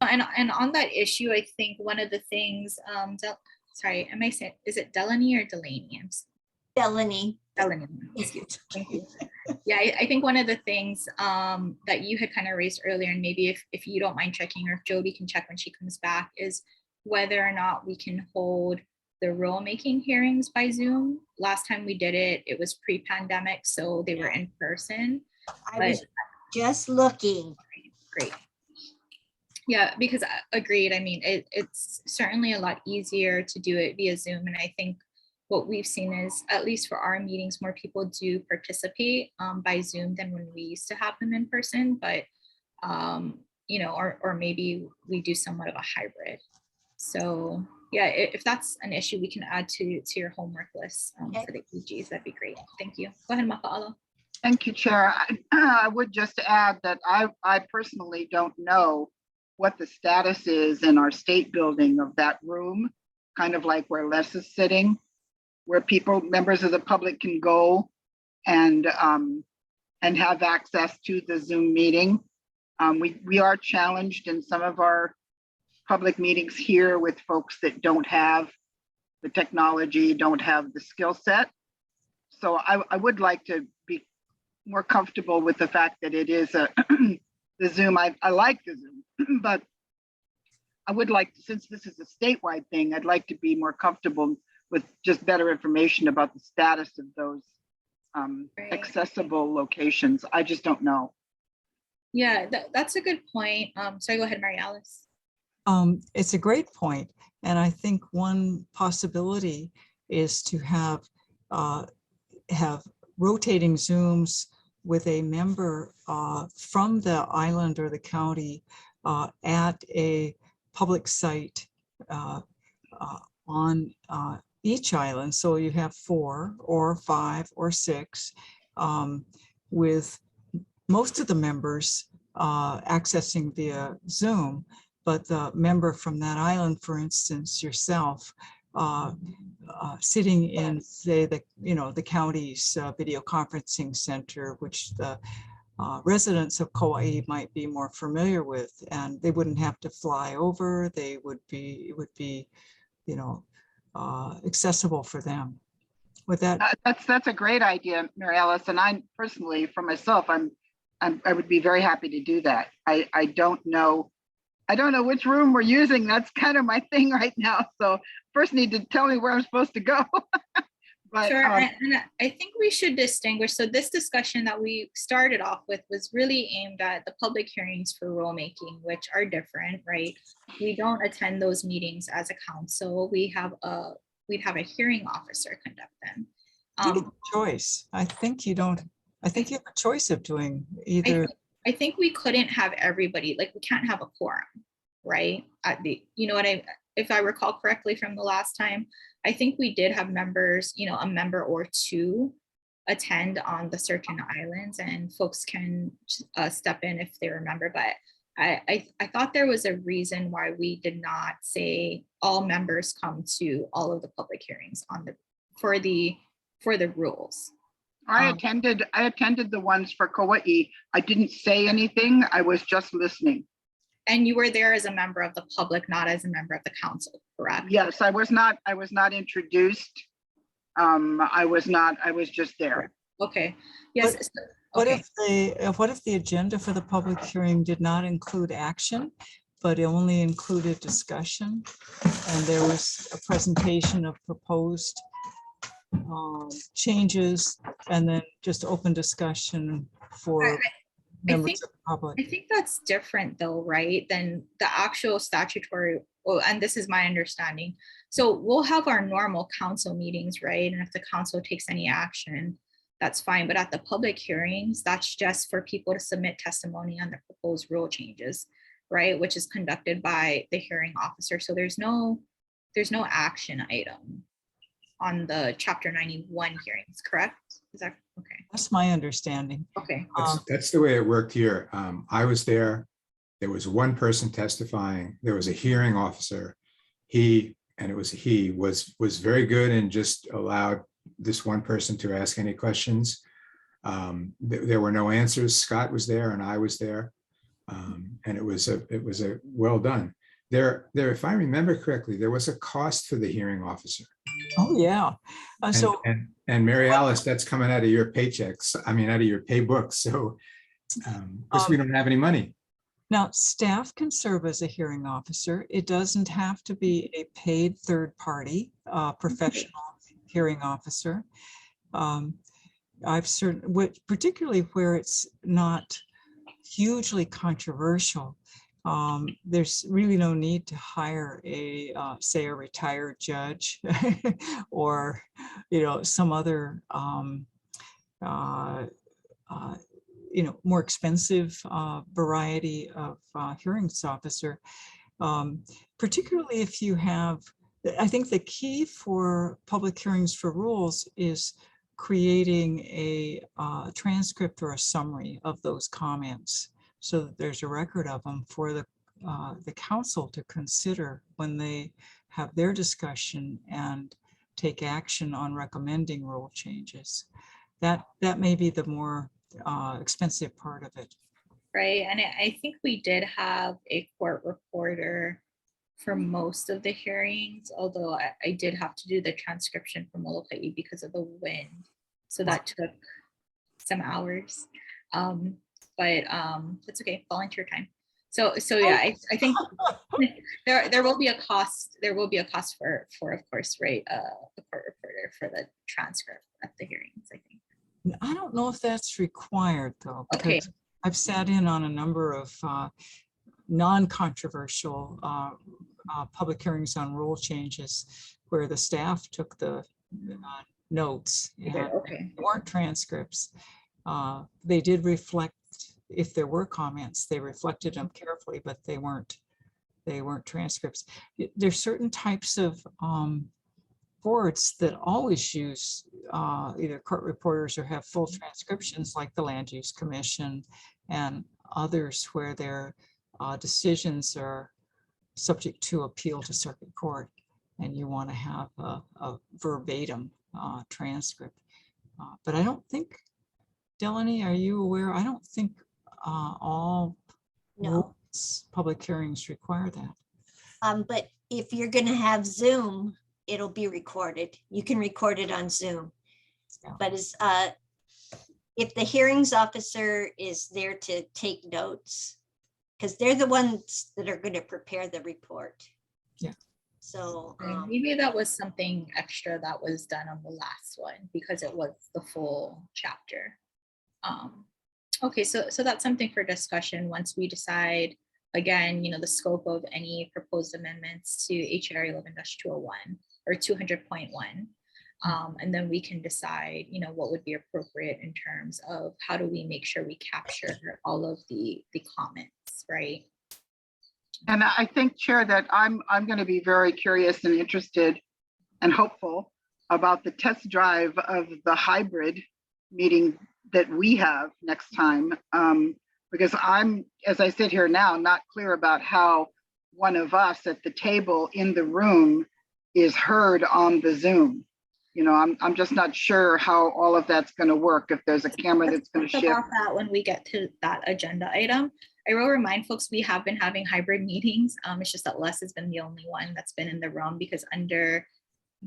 And on that issue, I think one of the things, sorry, am I saying, is it Delaney or Delaney? Delaney. Delaney, excuse, thank you. Yeah, I think one of the things that you had kind of raised earlier, and maybe if you don't mind checking, or if Jody can check when she comes back, is whether or not we can hold the rule-making hearings by Zoom. Last time we did it, it was pre-pandemic, so they were in person. I was just looking. Great. Yeah, because agreed. I mean, it's certainly a lot easier to do it via Zoom. And I think what we've seen is, at least for our meetings, more people do participate by Zoom than when we used to have them in person. But, or maybe we do somewhat of a hybrid. So yeah, if that's an issue, we can add to your homework list for the EGs. That'd be great. Thank you. Go ahead, Mafa'alo. Thank you, Chair. I would just add that I personally don't know what the status is in our state building of that room, kind of like where Les is sitting, where members of the public can go and have access to the Zoom meeting. We are challenged in some of our public meetings here with folks that don't have the technology, don't have the skill set. So I would like to be more comfortable with the fact that it is the Zoom. I like the Zoom, but I would like to, since this is a statewide thing, I'd like to be more comfortable with just better information about the status of those accessible locations. I just don't know. Yeah, that's a good point. So go ahead, Mary Alice. It's a great point. And I think one possibility is to have rotating Zooms with a member from the island or the county at a public site on each island. So you have 4 or 5 or 6 with most of the members accessing via Zoom, but the member from that island, for instance, yourself, sitting in, say, the county's video conferencing center, which the residents of Kauai might be more familiar with, and they wouldn't have to fly over. It would be, accessible for them. With that, that's a great idea, Mary Alice. And I personally, for myself, I would be very happy to do that. I don't know which room we're using. That's kind of my thing right now. So first need to tell me where I'm supposed to go. But, sure, and I think we should distinguish. So this discussion that we started off with was really aimed at the public hearings for rulemaking, which are different, right? We don't attend those meetings as a council. We'd have a hearing officer conduct them. You have a choice. I think you have a choice of doing either. I think we couldn't have everybody, like we can't have a quorum, right? If I recall correctly from the last time, I think we did have members, a member or 2 attend on the certain islands, and folks can step in if they remember. But I thought there was a reason why we did not say all members come to all of the public hearings for the rules. I attended the ones for Kauai. I didn't say anything. I was just listening. And you were there as a member of the public, not as a member of the council, correct? Yes, I was not introduced. I was just there. Okay. Yes. What if the agenda for the public hearing did not include action, but it only included discussion, and there was a presentation of proposed changes, and then just open discussion for members of the public? I think that's different though, right? Than the actual statutory, and this is my understanding. So we'll have our normal council meetings, right? And if the council takes any action, that's fine. But at the public hearings, that's just for people to submit testimony on the proposed rule changes, right? Which is conducted by the hearing officer. So there's no action item on the Chapter 91 hearings, correct? Is that okay? That's my understanding. Okay. That's the way it worked here. I was there. There was one person testifying. There was a hearing officer. He was very good and just allowed this one person to ask any questions. There were no answers. Scott was there and I was there. And it was a well done. There, if I remember correctly, there was a cost for the hearing officer. Oh, yeah. And Mary Alice, that's coming out of your paychecks. I mean, out of your pay books. So, because we don't have any money. Now, staff can serve as a hearing officer. It doesn't have to be a paid third party professional hearing officer. I've certain, particularly where it's not hugely controversial. There's really no need to hire a, say, a retired judge or, some other, more expensive variety of hearings officer, particularly if you have, I think the key for public hearings for rules is creating a transcript or a summary of those comments so that there's a record of them for the council to consider when they have their discussion and take action on recommending rule changes. That may be the more expensive part of it. Right, and I think we did have a court reporter for most of the hearings, although I did have to do the transcription from Molokai because of the wind. So that took some hours. But it's okay, volunteer time. So yeah, I think there will be a cost. There will be a cost for of course, right, the court reporter for the transcript at the hearings, I think. I don't know if that's required though, because Okay. I've sat in on a number of non-controversial public hearings on rule changes where the staff took the notes and Okay. they weren't transcripts. They did reflect, if there were comments, they reflected them carefully, but they weren't transcripts. There's certain types of boards that always use either court reporters or have full transcriptions, like the Land Use Commission and others where their decisions are subject to appeal to circuit court, and you want to have a verbatim transcript. But I don't think, Delaney, are you aware? I don't think all public hearings require that. But if you're going to have Zoom, it'll be recorded. You can record it on Zoom. But if the hearings officer is there to take notes, because they're the ones that are going to prepare the report. Yeah. So maybe that was something extra that was done on the last one because it was the full chapter. Okay, so that's something for discussion once we decide, again, the scope of any proposed amendments to HR 11-201 or 200.1. And then we can decide, what would be appropriate in terms of how do we make sure we capture all of the comments, right? And I think, Chair, that I'm going to be very curious and interested and hopeful about the test drive of the hybrid meeting that we have next time, because I'm, as I sit here now, not clear about how one of us at the table in the room is heard on the Zoom. I'm just not sure how all of that's going to work, if there's a camera that's going to shift. About that when we get to that agenda item. I will remind folks we have been having hybrid meetings. It's just that Les has been the only one that's been in the room because under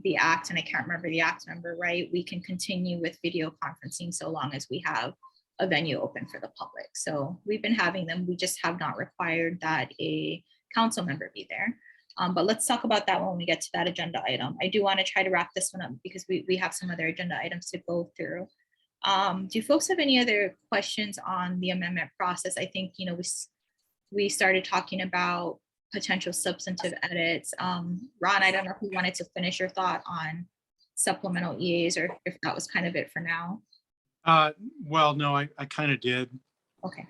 the act, and I can't remember the act number, right, we can continue with video conferencing so long as we have a venue open for the public. So we've been having them. We just have not required that a council member be there. But let's talk about that when we get to that agenda item. I do want to try to wrap this one up because we have some other agenda items to go through. Do folks have any other questions on the amendment process? I think, we started talking about potential substantive edits. Ron, I don't know if you wanted to finish your thought on supplemental EAs or if that was kind of it for now. Well, no, I kind of did. Okay.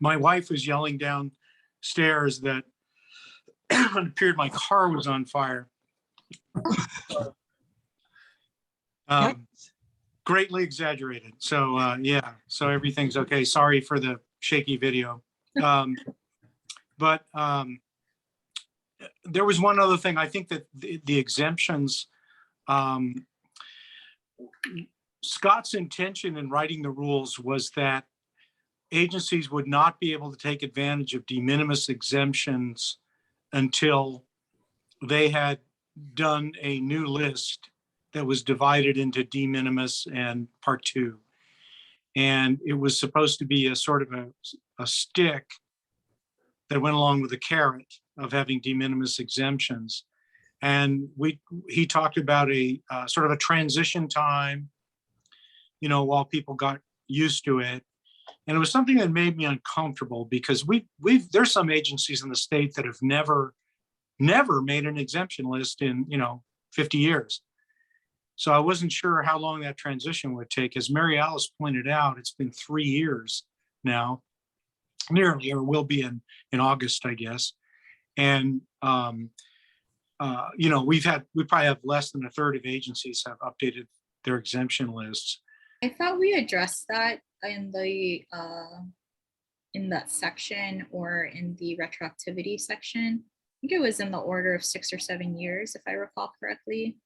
My wife was yelling downstairs that it appeared my car was on fire. Greatly exaggerated. So yeah, so everything's okay. Sorry for the shaky video. But there was one other thing. I think that the exemptions, Scott's intention in writing the rules was that agencies would not be able to take advantage of de minimis exemptions until they had done a new list that was divided into de minimis and part 2. And it was supposed to be a sort of a stick that went along with the carrot of having de minimis exemptions. And he talked about a sort of a transition time, you know, while people got used to it. And it was something that made me uncomfortable because there's some agencies in the state that have never made an exemption list in, 50 years. So I wasn't sure how long that transition would take. As Mary Alice pointed out, it's been 3 years now, nearly, or will be in August, I guess. And, we probably have less than a third of agencies have updated their exemption lists. I thought we addressed that in that section or in the retroactivity section. I think it was in the order of 6 or 7 years, if I recall correctly.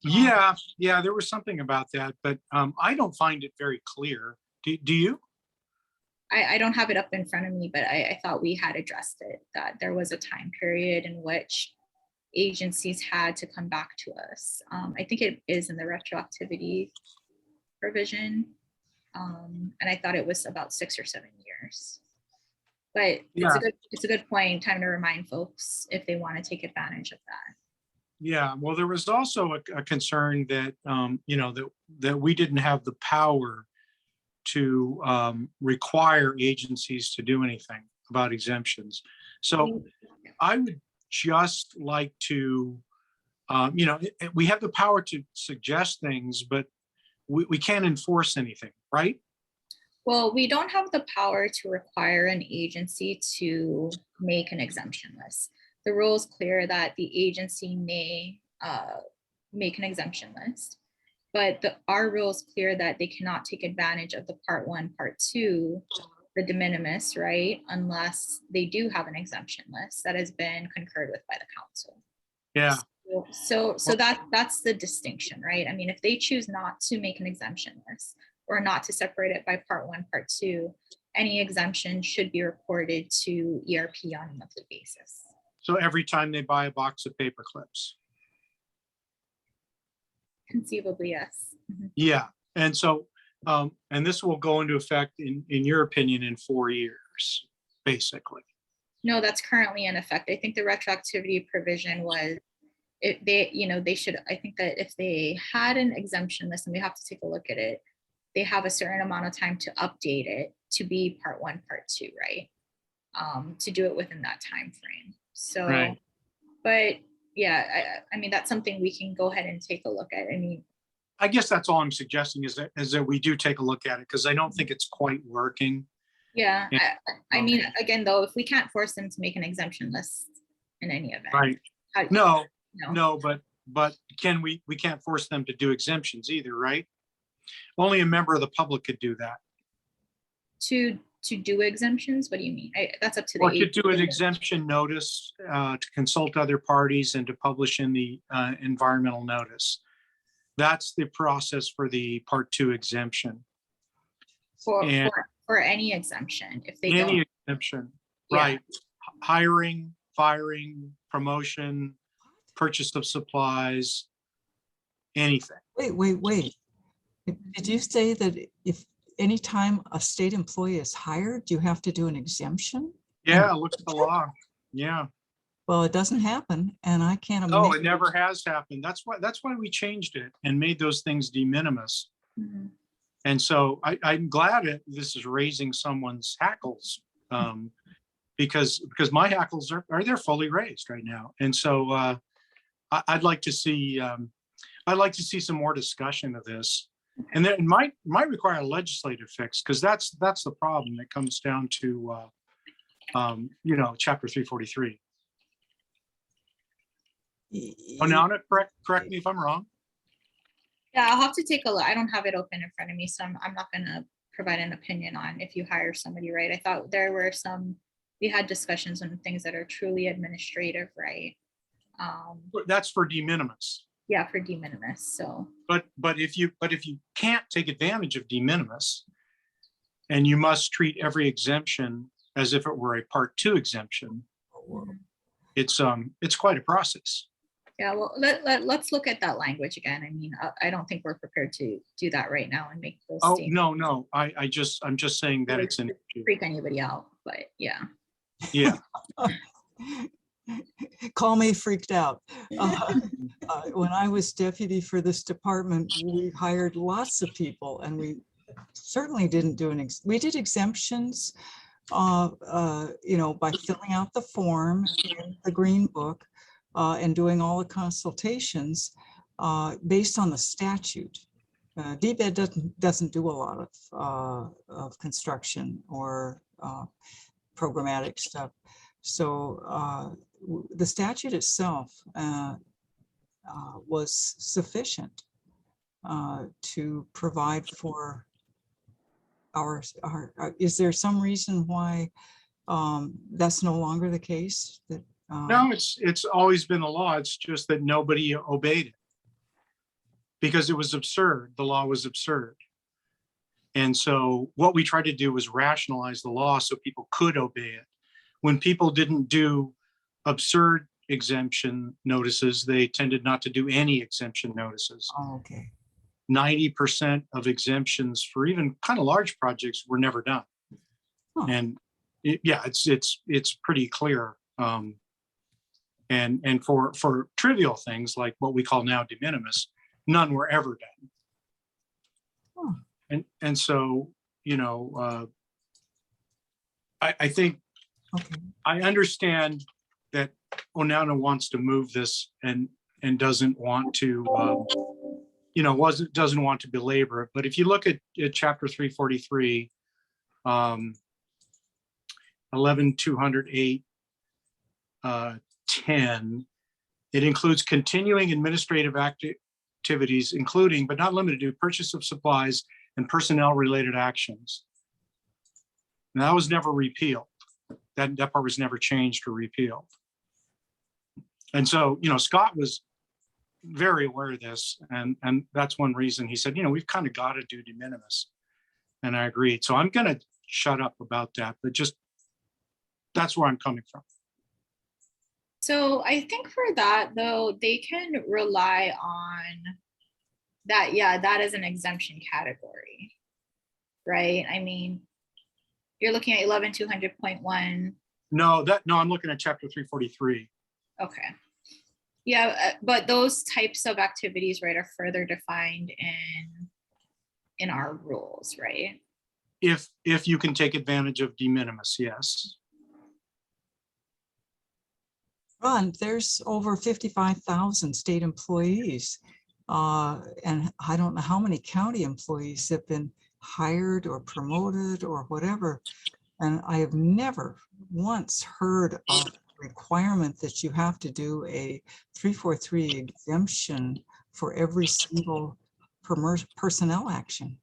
Yeah, there was something about that, but I don't find it very clear. Do you? I don't have it up in front of me, but I thought we had addressed it, that there was a time period in which agencies had to come back to us. I think it is in the retroactivity provision. And I thought it was about 6 or 7 years. But it's a good point, time to remind folks if they want to take advantage of that. Yeah, well, there was also a concern that, that we didn't have the power to require agencies to do anything about exemptions. So I would just like to, we have the power to suggest things, but we can't enforce anything, right? Well, we don't have the power to require an agency to make an exemption list. The rule is clear that the agency may make an exemption list, but our rule is clear that they cannot take advantage of the part 1, part 2, the de minimis, right? Unless they do have an exemption list that has been concurred with by the council. Yeah. So that's the distinction, right? I mean, if they choose not to make an exemption list or not to separate it by part 1, part 2, any exemption should be reported to ERP on a monthly basis. So every time they buy a box of paper clips? Conceivably, yes. Mm-hmm. Yeah, and so, and this will go into effect in your opinion in 4 years, basically. No, that's currently in effect. I think the retroactivity provision was, they should, I think that if they had an exemption list, and we have to take a look at it, they have a certain amount of time to update it to be part 1, part 2, right? To do it within that time frame. So, right. But yeah, I mean, that's something we can go ahead and take a look at. I mean, I guess that's all I'm suggesting is that we do take a look at it, because I don't think it's quite working. Yeah, I mean, again, though, if we can't force them to make an exemption list in any event. Right. No, but we can't force them to do exemptions either, right? Only a member of the public could do that. To do exemptions? What do you mean? That's up to the Or to do an exemption notice, to consult other parties and to publish in the environmental notice. That's the process for the part 2 exemption. For any exemption, if they any don't. exemption, right? Hiring, firing, promotion, purchase of supplies, anything. Wait. Did you say that if anytime a state employee is hired, you have to do an exemption? Yeah, look at the law. Yeah. Well, it doesn't happen, and I can't imagine. No, it never has happened. That's why we changed it and made those things de minimis. Mm-hmm. And so I'm glad this is raising someone's hackles, because my hackles they're fully raised right now. And so I'd like to see some more discussion of this. And then it might require a legislative fix, because that's the problem that comes down to, chapter 343. Oh, now, correct me if I'm wrong. Yeah, I'll have to take a look. I don't have it open in front of me, so I'm not gonna provide an opinion on if you hire somebody, right? I thought there were we had discussions on things that are truly administrative, right? That's for de minimis. Yeah, for de minimis, so. But if you can't take advantage of de minimis, and you must treat every exemption as if it were a Part 2 exemption, it's quite a process. Yeah, well, let's look at that language again. I mean, I don't think we're prepared to do that right now and make those Oh, statements. no, I'm just saying that it's an issue. Freak anybody out, but yeah. Yeah. Call me freaked out. When I was deputy for this department, we hired lots of people, and we certainly didn't do we did exemptions, by filling out the form in the green book, and doing all the consultations based on the statute. DBED doesn't do a lot of construction or programmatic stuff. So the statute itself was sufficient to provide for our, is there some reason why that's no longer the case? That No, it's always been the law. It's just that nobody obeyed it because it was absurd. The law was absurd. And so what we tried to do was rationalize the law so people could obey it. When people didn't do absurd exemption notices, they tended not to do any exemption notices. Oh, okay. 90% of exemptions for even kind of large projects were never done. Huh. And it's pretty clear. And for trivial things like what we call now de minimis, none were ever done. Huh. And so, I think okay. I understand that Onana wants to move this and doesn't want to, doesn't want to belabor it. But if you look at chapter 343, 11,208, 10, it includes continuing administrative activities, including but not limited to purchase of supplies and personnel related actions. Now, that was never repealed. That part was never changed or repealed. And so, Scott was very aware of this. And that's one reason he said, we've kind of got to do de minimis. And I agreed. So I'm going to shut up about that, but just that's where I'm coming from. So I think for that, though, they can rely on that. Yeah, that is an exemption category, right? I mean, you're looking at 11,200.1. No, I'm looking at chapter 343. Okay. Yeah, but those types of activities, right, are further defined in our rules, right? If you can take advantage of de minimis, yes. Ron, there's over 55,000 state employees. And I don't know how many county employees have been hired or promoted or whatever. And I have never once heard of requirement that you have to do a 343 exemption for every single personnel action.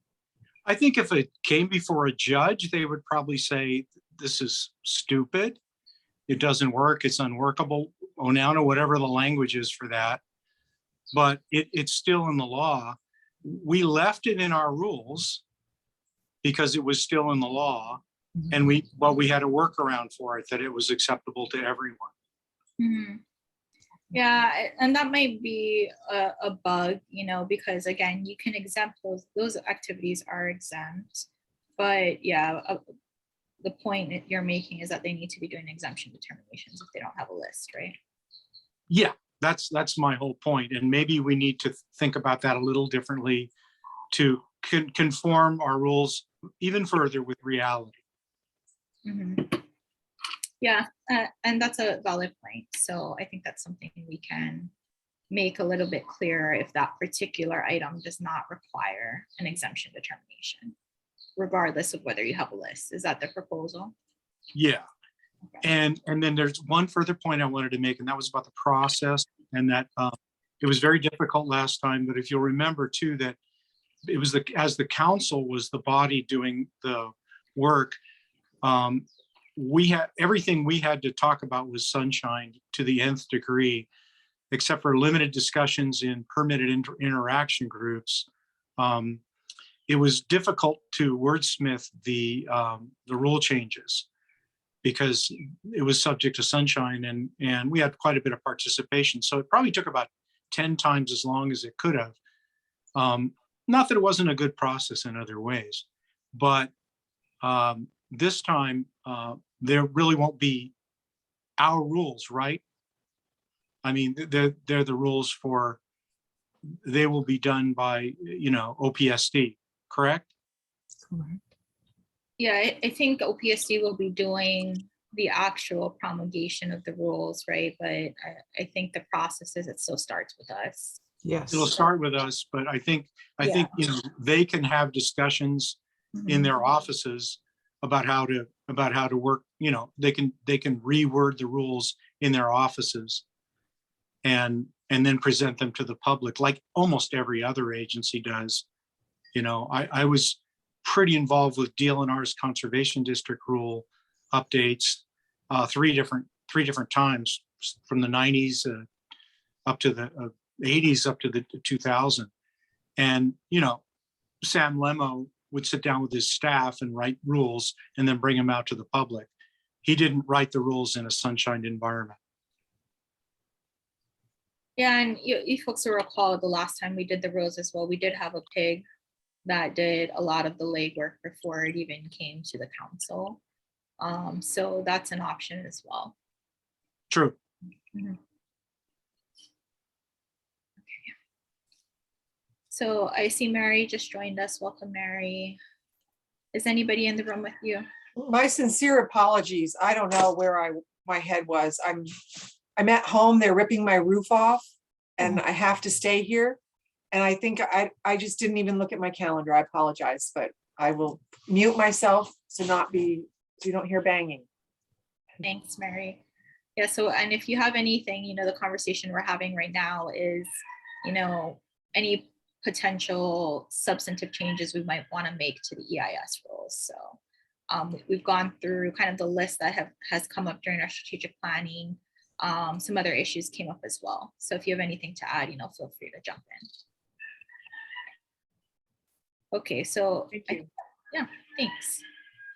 I think if it came before a judge, they would probably say, this is stupid. It doesn't work. It's unworkable. Onana, whatever the language is for that. But it's still in the law. We left it in our rules because it was still in the law. And we had a workaround for it, that it was acceptable to everyone. Mm-hmm. Yeah, and that might be a bug, because again, you can exempt those activities are exempt, but yeah, the point that you're making is that they need to be doing exemption determinations if they don't have a list, right? Yeah, that's my whole point. And maybe we need to think about that a little differently to conform our rules even further with reality. Mm-hmm. Yeah, and that's a valid point. So I think that's something we can make a little bit clearer if that particular item does not require an exemption determination, regardless of whether you have a list. Is that the proposal? Yeah. And then there's one further point I wanted to make, and that was about the process, and that it was very difficult last time, but if you'll remember too, that it was as the council was the body doing the work, we had everything we had to talk about was sunshine to the nth degree, except for limited discussions in permitted interaction groups. It was difficult to wordsmith the rule changes because it was subject to sunshine, and we had quite a bit of participation. So it probably took about 10 times as long as it could have. Not that it wasn't a good process in other ways, but this time there really won't be our rules, right? I mean, they're the rules for, they will be done by, OPSD, correct? Correct. Yeah, I think OPSD will be doing the actual promulgation of the rules, right? But I think the process is it still starts with us. Yes. It'll start with us, but I think they can have discussions in their offices about how to work. They can reword the rules in their offices and then present them to the public like almost every other agency does. I was pretty involved with DLNR's conservation district rule updates three different times, from the 90s up to the 80s up to the 2000. And Sam Lemo would sit down with his staff and write rules and then bring them out to the public. He didn't write the rules in a sunshine environment. Yeah, and you folks will recall the last time we did the rules as well, we did have a pig that did a lot of the legwork before it even came to the council. So that's an option as well. True. Mhm. So I see Mary just joined us. Welcome, Mary. Is anybody in the room with you? My sincere apologies. I don't know where my head was. I'm at home. They're ripping my roof off and I have to stay here. And I think I just didn't even look at my calendar. I apologize, but I will mute myself so you don't hear banging. Thanks, Mary. Yeah, so, and if you have anything, the conversation we're having right now is, any potential substantive changes we might want to make to the EIS rules. So we've gone through kind of the list that has come up during our strategic planning. Some other issues came up as well. So if you have anything to add, feel free to jump in. Okay, so yeah, thanks.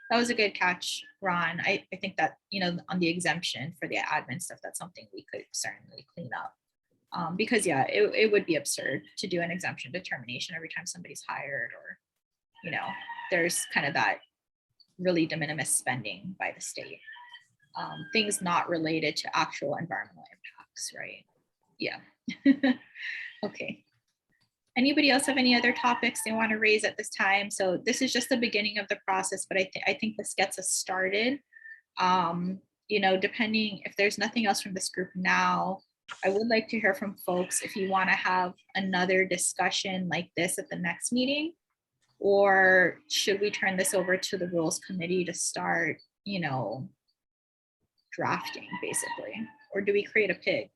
That was a good catch, Ron. I think that, on the exemption for the admin stuff, that's something we could certainly clean up. Because yeah, it would be absurd to do an exemption determination every time somebody's hired, or, there's kind of that really de minimis spending by the state. Things not related to actual environmental impacts, right? Yeah. Okay. Anybody else have any other topics they want to raise at this time? So this is just the beginning of the process, but I think this gets us started. Depending, if there's nothing else from this group now, I would like to hear from folks if you want to have another discussion like this at the next meeting, or should we turn this over to the rules committee to start, drafting basically, or do we create a pig?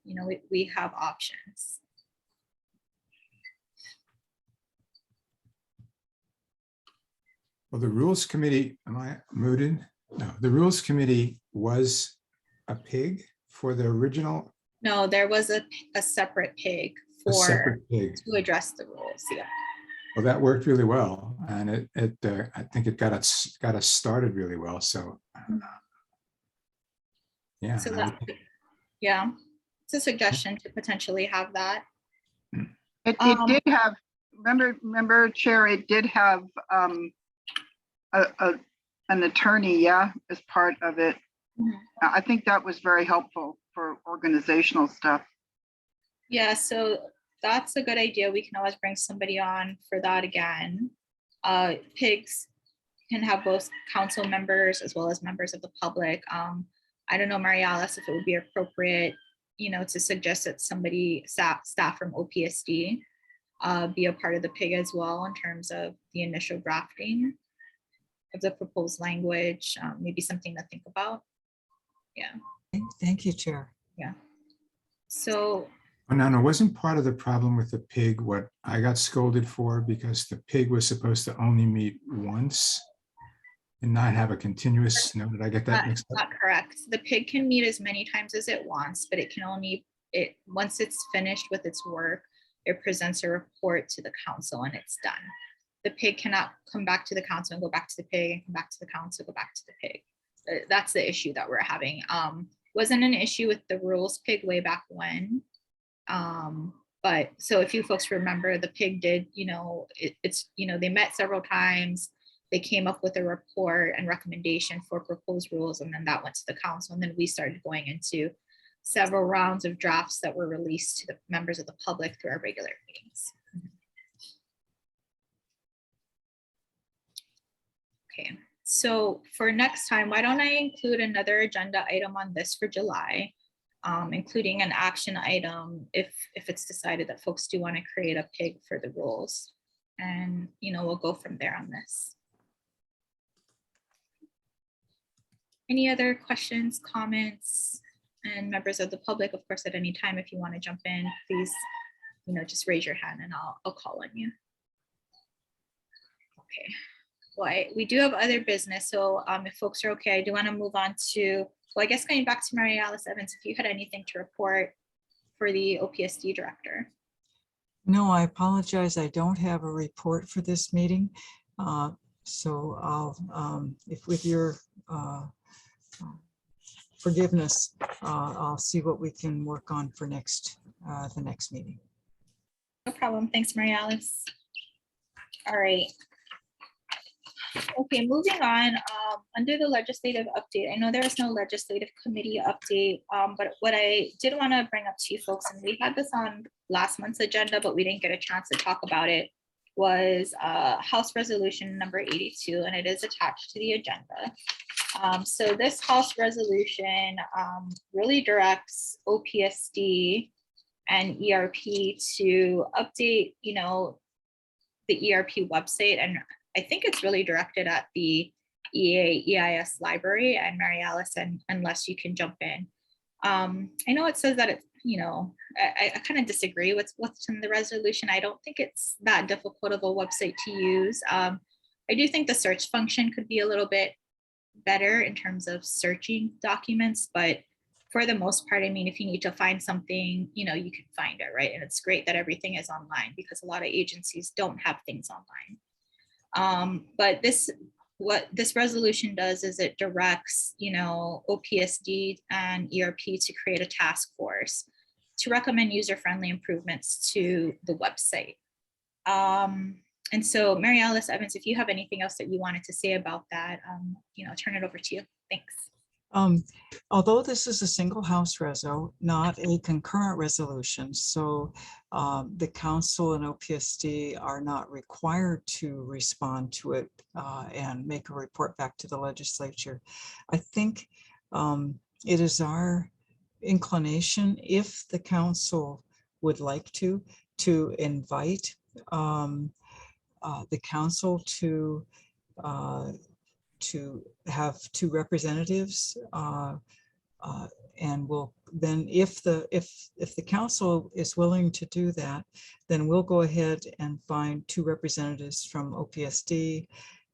We have options. Well, the rules committee, am I muted? No, the rules committee was a pig for the original. No, there was a separate pig to address the rules. Yeah. Well, that worked really well, and I think it got us started really well. So yeah. So yeah, it's a suggestion to potentially have that. It did have. Remember, Chair. It did have an attorney, as part of it. I think that was very helpful for organizational stuff. Yeah, so that's a good idea. We can always bring somebody on for that again. Pigs can have both council members as well as members of the public. I don't know, Marialis, if it would be appropriate, to suggest that somebody, staff from OPSD be a part of the PIG as well in terms of the initial drafting of the proposed language, maybe something to think about. Yeah. Thank you, Chair. Yeah. So Oh, no, wasn't part of the problem with the PIG what I got scolded for, because the PIG was supposed to only meet once and not have a continuous, no, did I get that mixed up? not correct. The PIG can meet as many times as it wants, but it can only, once it's finished with its work, it presents a report to the council and it's done. The PIG cannot come back to the council and go back to the PIG and come back to the council, go back to the PIG. That's the issue that we're having. Wasn't an issue with the rules PIG way back when. But so if you folks remember, the PIG did, they met several times. They came up with a report and recommendation for proposed rules, and then that went to the council. And then we started going into several rounds of drafts that were released to the members of the public through our regular meetings. Okay, so for next time, why don't I include another agenda item on this for July, including an action item if it's decided that folks do want to create a PIG for the rules. And, we'll go from there on this. Any other questions, comments, and members of the public, of course, at any time, if you want to jump in, please, just raise your hand and I'll call on you. Okay, well, we do have other business. So if folks are okay, I do want to move on to, well, I guess going back to Mary Alice Evans, if you had anything to report for the OPSD director. No, I apologize. I don't have a report for this meeting. So I'll, if with your forgiveness, I'll see what we can work on for the next meeting. No problem. Thanks, Mary Alice. All right. Okay, moving on. Under the legislative update, I know there is no legislative committee update, but what I did want to bring up to you folks, and we had this on last month's agenda, but we didn't get a chance to talk about it, was House Resolution number 82, and it is attached to the agenda. So this House resolution really directs OPSD and ERP to update, the ERP website, and I think it's really directed at the EAS library. And Mary Alice, and unless you can jump in. I know it says that it's, I kind of disagree with what's in the resolution. I don't think it's that difficult of a website to use. I do think the search function could be a little bit better in terms of searching documents, but for the most part, I mean, if you need to find something, you can find it, right? And it's great that everything is online because a lot of agencies don't have things online. But what this resolution does is it directs, OPSD and ERP to create a task force to recommend user-friendly improvements to the website. And so Mary Alice Evans, if you have anything else that you wanted to say about that, turn it over to you. Thanks. Although this is a single house reso, not a concurrent resolution, so the council and OPSD are not required to respond to it and make a report back to the legislature. I think it is our inclination, if the council would like to invite the council to have two representatives, and we'll then, if the council is willing to do that, then we'll go ahead and find two representatives from OPSD,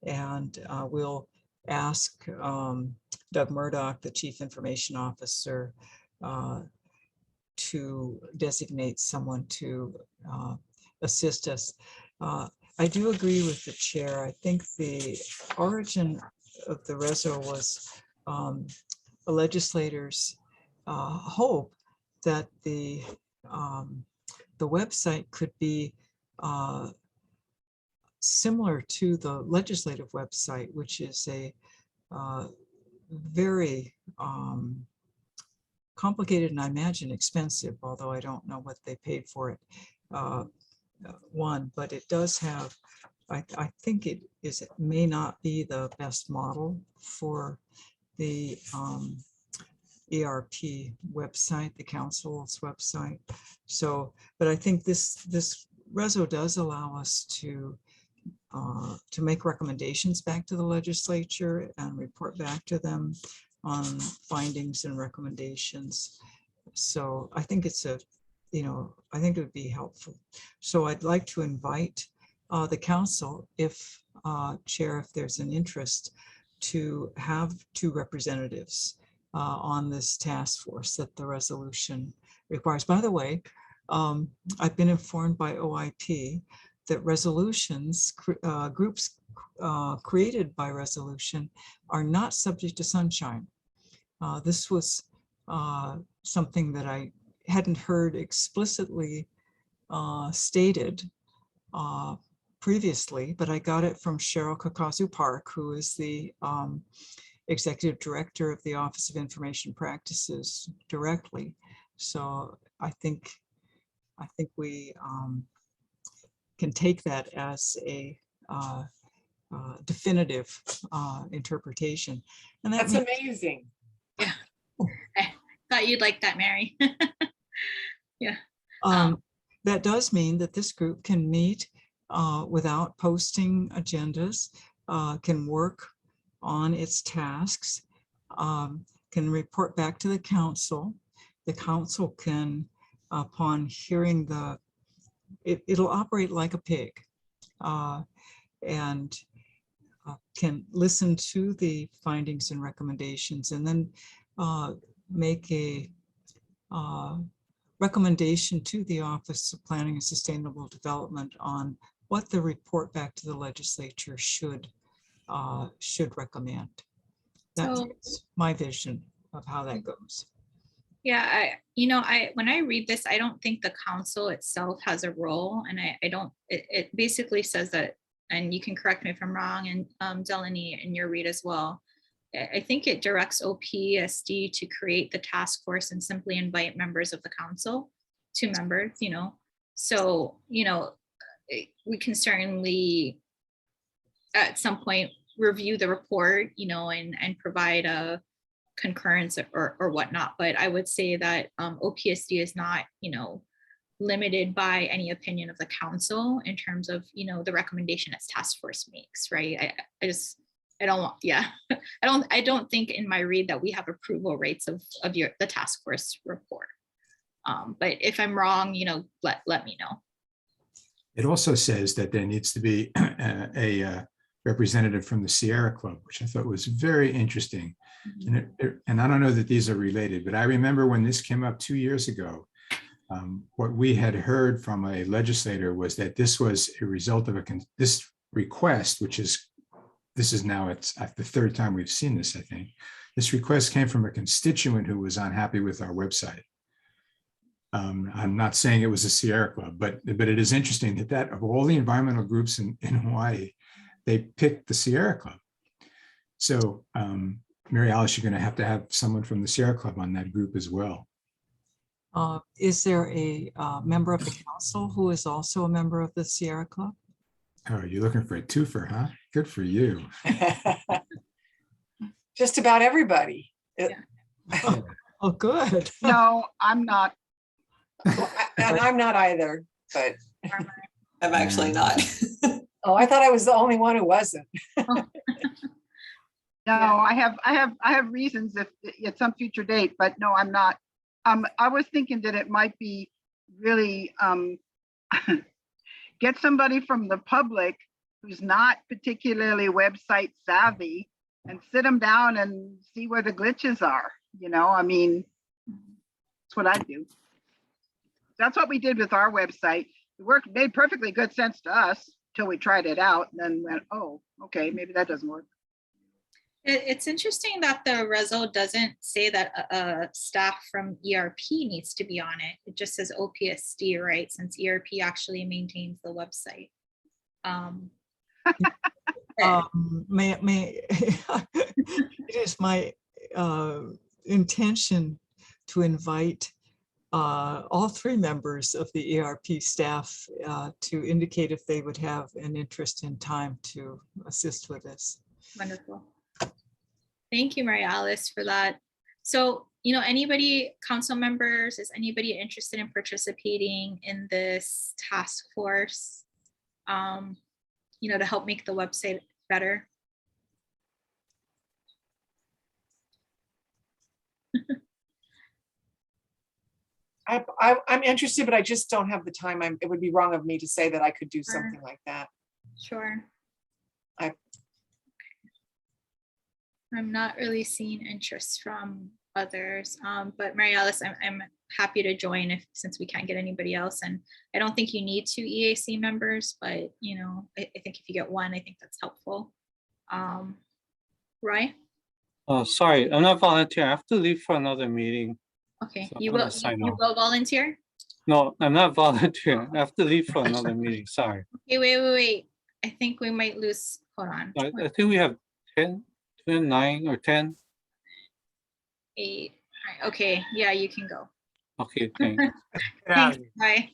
and we'll ask Doug Murdoch, the Chief Information Officer, to designate someone to assist us. I do agree with the chair. I think the origin of the reso was a legislator's hope that the website could be similar to the legislative website, which is a very complicated and I imagine expensive, although I don't know what they paid for it. But it does have, I think it may not be the best model for the ERP website, the council's website. So, but I think this reso does allow us to make recommendations back to the legislature and report back to them on findings and recommendations. So I think it's a, I think it would be helpful. So I'd like to invite the council, if Chair, if there's an interest, to have 2 representatives on this task force that the resolution requires. By the way, I've been informed by OIP that resolutions, groups created by resolution are not subject to sunshine. This was something that I hadn't heard explicitly stated previously, but I got it from Cheryl Kakazu Park, who is the Executive Director of the Office of Information Practices directly. So I think we can take that as a definitive interpretation. And That's means, amazing. Yeah. I thought you'd like that, Mary. Yeah. That does mean that this group can meet without posting agendas, can work on its tasks, can report back to the council. The council can, upon hearing it'll operate like a pig, and can listen to the findings and recommendations, and then make a recommendation to the Office of Planning and Sustainable Development on what the report back to the legislature should recommend. That's my vision of how that goes. Yeah, when I read this, I don't think the council itself has a role, and I don't, it basically says that, and you can correct me if I'm wrong, and Delaney, in your read as well, I think it directs OPSD to create the task force and simply invite members of the council, 2 members, so, we can certainly at some point review the report, and provide a concurrence or whatnot. But I would say that OPSD is not, limited by any opinion of the council in terms of, the recommendation its task force makes, right? I don't think in my read that we have approval rates of the task force report. But if I'm wrong, let me know. It also says that there needs to be a representative from the Sierra Club, which I thought was very interesting. And I don't know that these are related, but I remember when this came up 2 years ago, what we had heard from a legislator was that this was a result of this request, this is now it's the 3rd time we've seen this, I think. This request came from a constituent who was unhappy with our website. I'm not saying it was a Sierra Club, but it is interesting that of all the environmental groups in Hawaii, they picked the Sierra Club. So Mary Alice, you're going to have someone from the Sierra Club on that group as well. Is there a member of the council who is also a member of the Sierra Club? Oh, you're looking for a twofer, huh? Good for you. Just about everybody. Yeah. Oh, good. No, I'm not. And I'm not either, but I'm actually not. oh, I thought I was the only one who wasn't. No, I have reasons if at some future date, but no, I'm not. I was thinking that it might be really get somebody from the public who's not particularly website savvy and sit them down and see where the glitches are. I mean, that's what I do. That's what we did with our website. It made perfectly good sense to us till we tried it out and then went, oh, okay, maybe that doesn't work. It's interesting that the reso doesn't say that staff from ERP needs to be on it. It just says OPSD, right? Since ERP actually maintains the website. It is my intention to invite all 3 members of the ERP staff to indicate if they would have an interest in time to assist with this. Wonderful. Thank you, Mary Alice, for that. So, Anybody, council members, is anybody interested in participating in this task force? To help make the website better? I'm interested, but I just don't have the time. It would be wrong of me to say that I could do something like that. Sure. I- I'm not really seeing interest from others, but Mary Alice, I'm happy to join since we can't get anybody else. And I don't think you need 2 EAC members, but I think if you get one, I think that's helpful. Roy? Oh, sorry, I'm not volunteering. I have to leave for another meeting. Okay, So you I'm gonna will sign you off. will volunteer? No, I'm not volunteering. I have to leave for another meeting. Sorry. Okay, wait. I think we might lose, hold on. I think we have 10, 9 or 10. 8. All right, okay, yeah, you can go. Okay, thanks. Thanks, bye.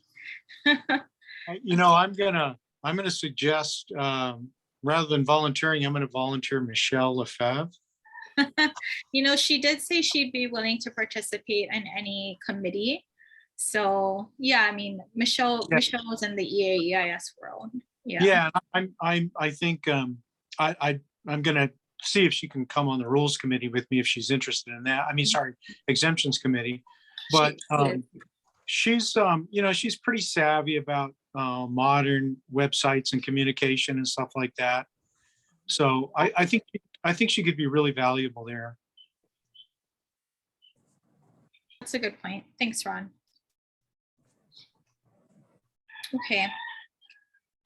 I'm gonna suggest, rather than volunteering, I'm gonna volunteer Michelle Lefebvre. She did say she'd be willing to participate in any committee. So yeah, I mean, Michelle was in the EAEIS world. Yeah, I think I'm gonna see if she can come on the rules committee with me if she's interested in that. I mean, sorry, exemptions committee. But she's she's pretty savvy about modern websites and communication and stuff like that. So I think she could be really valuable there. That's a good point. Thanks, Ron. Okay.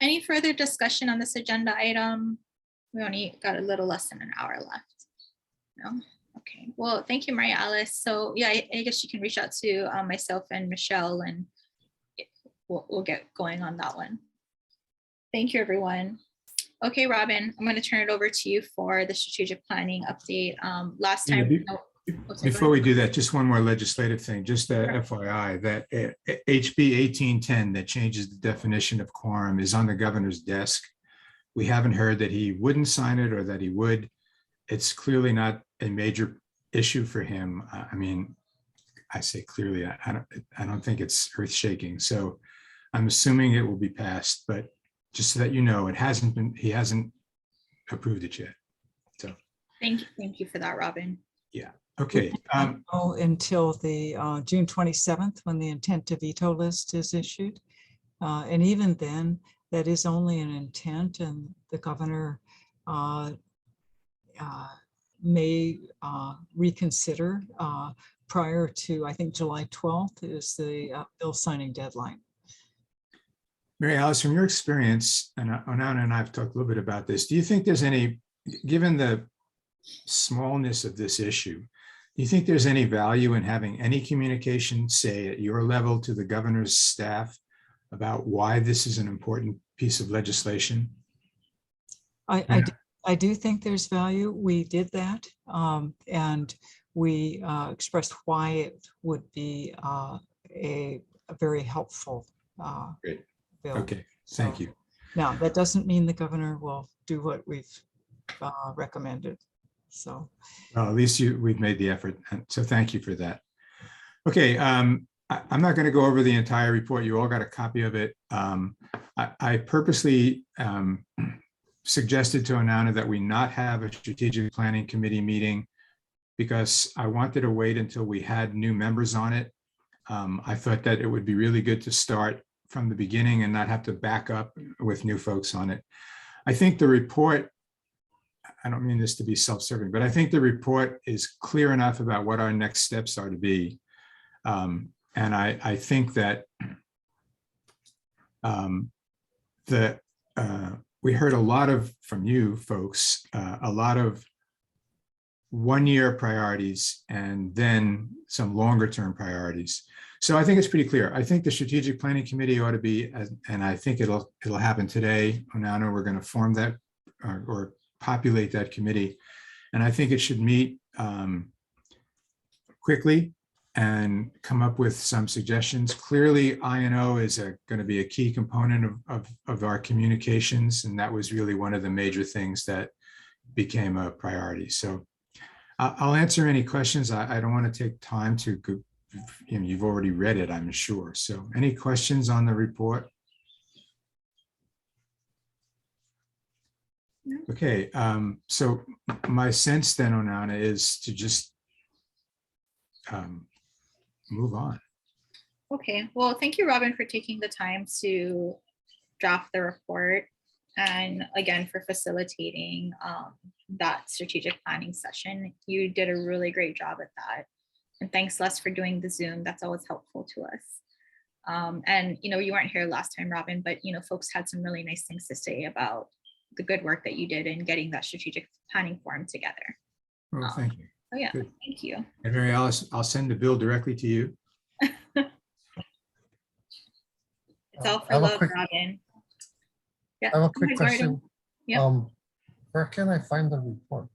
Any further discussion on this agenda item? We only got a little less than an hour left. No? Okay. Well, thank you, Maria Alice. So yeah, I guess you can reach out to myself and Michelle, and we'll get going on that one. Thank you, everyone. Okay, Robin, I'm going to turn it over to you for the strategic planning update. Last time. Before we do that, just one more legislative thing, just a FYI, that HB 1810 that changes the definition of quorum is on the governor's desk. We haven't heard that he wouldn't sign it or that he would. It's clearly not a major issue for him. I mean, I say clearly, I don't think it's earth shaking. So I'm assuming it will be passed, but just so that you know, he hasn't approved it yet. So thank you for that, Robin. Yeah. Okay. Until the June 27th, when the intent to veto list is issued. And even then, that is only an intent, and the governor may reconsider prior to, I think, July 12th is the bill signing deadline. Mary Alice, from your experience, and Onana and I have talked a little bit about this, do you think there's any, given the smallness of this issue, do you think there's any value in having any communication, say at your level, to the governor's staff about why this is an important piece of legislation? I do think there's value. We did that, and we expressed why it would be a very helpful Great. bill. Okay, thank you. Now, that doesn't mean the governor will do what we've recommended. So, well, at least we've made the effort, and so thank you for that. Okay, I'm not going to go over the entire report. You all got a copy of it. I purposely suggested to Onana that we not have a strategic planning committee meeting because I wanted to wait until we had new members on it. I thought that it would be really good to start from the beginning and not have to back up with new folks on it. I think the report, I don't mean this to be self-serving, but I think the report is clear enough about what our next steps are to be. And I think that we heard a lot from you folks, a lot of one-year priorities and then some longer-term priorities. So I think it's pretty clear. I think the strategic planning committee ought to be, and I think it'll happen today. Onana, we're going to form that or populate that committee, and I think it should meet quickly and come up with some suggestions. Clearly, I&O is going to be a key component of our communications, and that was really one of the major things that became a priority. So I'll answer any questions. I don't want to take time to go. You've already read it, I'm sure. So any questions on the report? No. Okay, so my sense then, Onana, is to just move on. Okay, well, thank you, Robin, for taking the time to draft the report, and again for facilitating that strategic planning session. You did a really great job at that. And thanks, Les, for doing the Zoom. That's always helpful to us. And you weren't here last time, Robin, but folks had some really nice things to say about the good work that you did in getting that strategic planning forum together. Well, thank you. Oh yeah, Good. thank you. And Mary Alice, I'll send the bill directly to you. It's all I for have a love, quick- Robin. Yeah. I have a go quick ahead, Gordon. question. Yeah. Where can I find the report?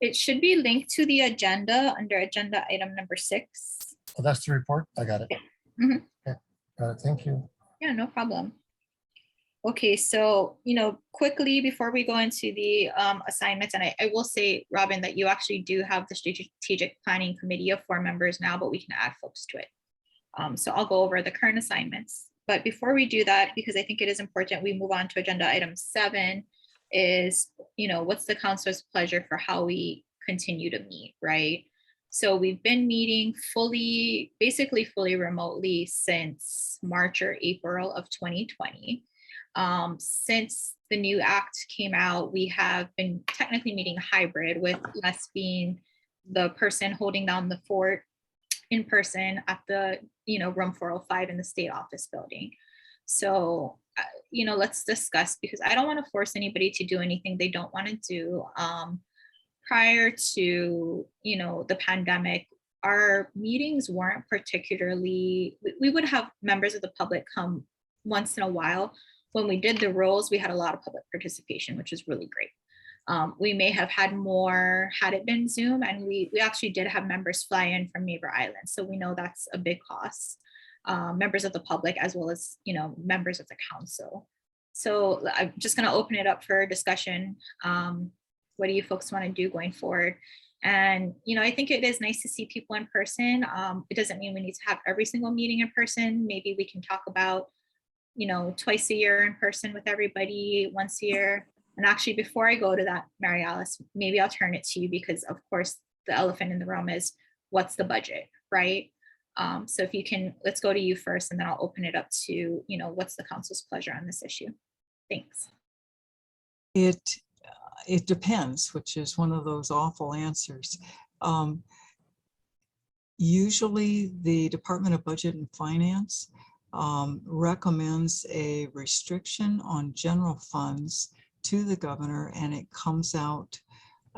It should be linked to the agenda under agenda item number 6. Oh, that's the report? I got it. Mhm. Okay, got it. Thank you. Yeah, no problem. Okay, so, quickly before we go into the assignments, and I will say, Robin, that you actually do have the strategic planning committee of 4 members now, but we can add folks to it. So I'll go over the current assignments. But before we do that, because I think it is important, we move on to agenda item 7 is, what's the council's pleasure for how we continue to meet, right? So we've been meeting basically fully remotely since March or April of 2020. Since the new act came out, we have been technically meeting hybrid, with Les being the person holding down the fort in person at the room 405 in the state office building. So let's discuss, because I don't want to force anybody to do anything they don't want to do. Prior to the pandemic, our meetings weren't particularly, we would have members of the public come once in a while. When we did the roles, we had a lot of public participation, which is really great. We may have had more had it been Zoom, and we actually did have members fly in from neighbor islands. So we know that's a big cost. Members of the public, as well as, members of the council. So I'm just going to open it up for discussion. What do you folks want to do going forward? And, I think it is nice to see people in person. It doesn't mean we need to have every single meeting in person. Maybe we can talk about, twice a year in person with everybody, once a year. And actually, before I go to that, Mary Alice, maybe I'll turn it to you, because of course, the elephant in the room is, what's the budget, right? So if you can, let's go to you first, and then I'll open it up to, what's the council's pleasure on this issue? Thanks. It depends, which is one of those awful answers. Usually the Department of Budget and Finance recommends a restriction on general funds to the governor, and it comes out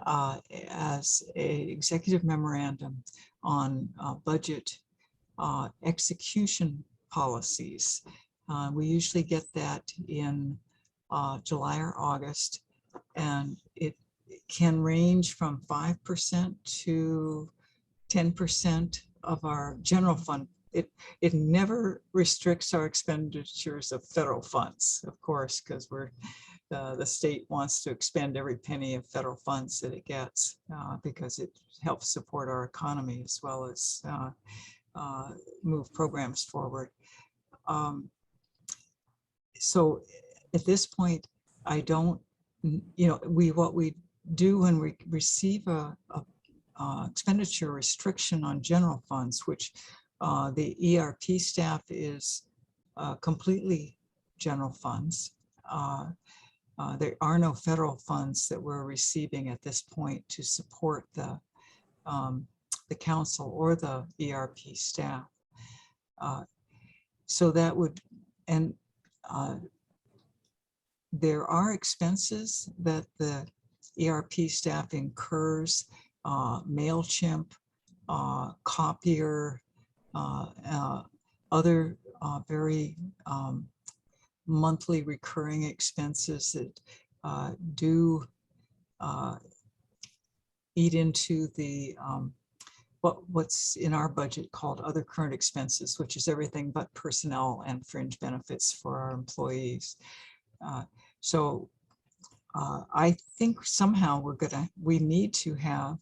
as a executive memorandum on budget execution policies. We usually get that in July or August, and it can range from 5% to 10% of our general fund. It never restricts our expenditures of federal funds, of course, because the state wants to expend every penny of federal funds that it gets, because it helps support our economy as well as move programs forward. So at this point, I don't, what we do when we receive a expenditure restriction on general funds, which the ERP staff is completely general funds. There are no federal funds that we're receiving at this point to support the council or the ERP staff. So that would, and there are expenses that the ERP staff incurs, MailChimp, copier, other very monthly recurring expenses that do eat into the what's in our budget called other current expenses, which is everything but personnel and fringe benefits for our employees. So I think somehow we need to have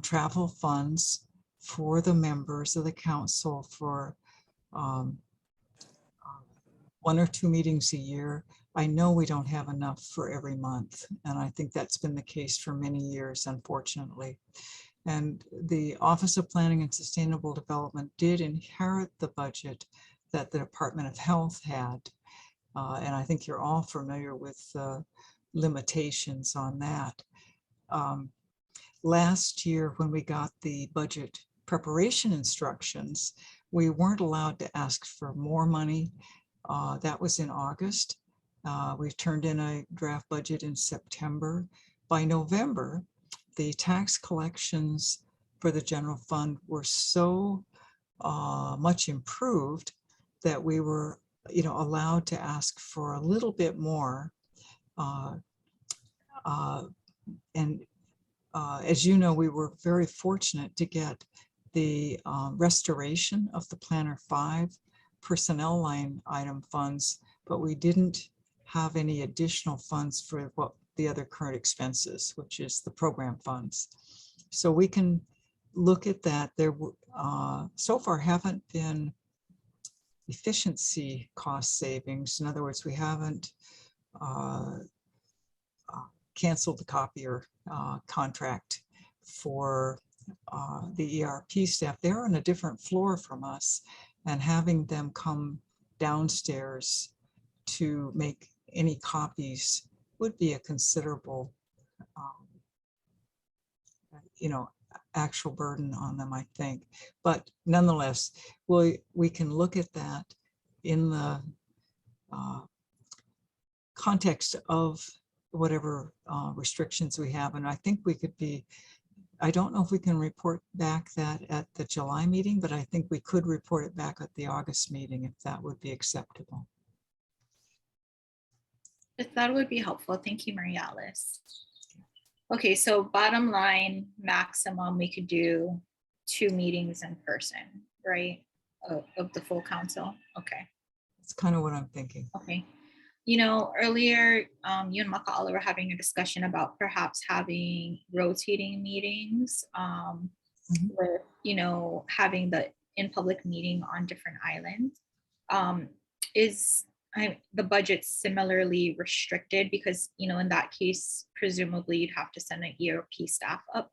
travel funds for the members of the council for 1 or 2 meetings a year. I know we don't have enough for every month, and I think that's been the case for many years, unfortunately. And the Office of Planning and Sustainable Development did inherit the budget that the Department of Health had. And I think you're all familiar with limitations on that. Last year, when we got the budget preparation instructions, we weren't allowed to ask for more money. That was in August. We turned in a draft budget in September. By November, the tax collections for the general fund were so much improved that we were, allowed to ask for a little bit more. As you know, we were very fortunate to get the restoration of the Planner 5 personnel line item funds, but we didn't have any additional funds for what the other current expenses, which is the program funds. So we can look at that. There so far haven't been efficiency cost savings. In other words, we haven't canceled the copier contract for the ERP staff. They're on a different floor from us, and having them come downstairs to make any copies would be a considerable, actual burden on them, I think. But nonetheless, we can look at that in the context of whatever restrictions we have. And I think we could be, I don't know if we can report back that at the July meeting, but I think we could report it back at the August meeting if that would be acceptable. If that would be helpful. Thank you, Maria Alice. Okay, so bottom line, maximum, we could do 2 meetings in person, right? Of the full council. Okay. That's kind of what I'm thinking. Okay. Earlier, you and Maka'ala were having a discussion about perhaps having rotating meetings with, having the in-public meeting on different islands. Is the budget similarly restricted? Because, in that case, presumably you'd have to send an ERP staff up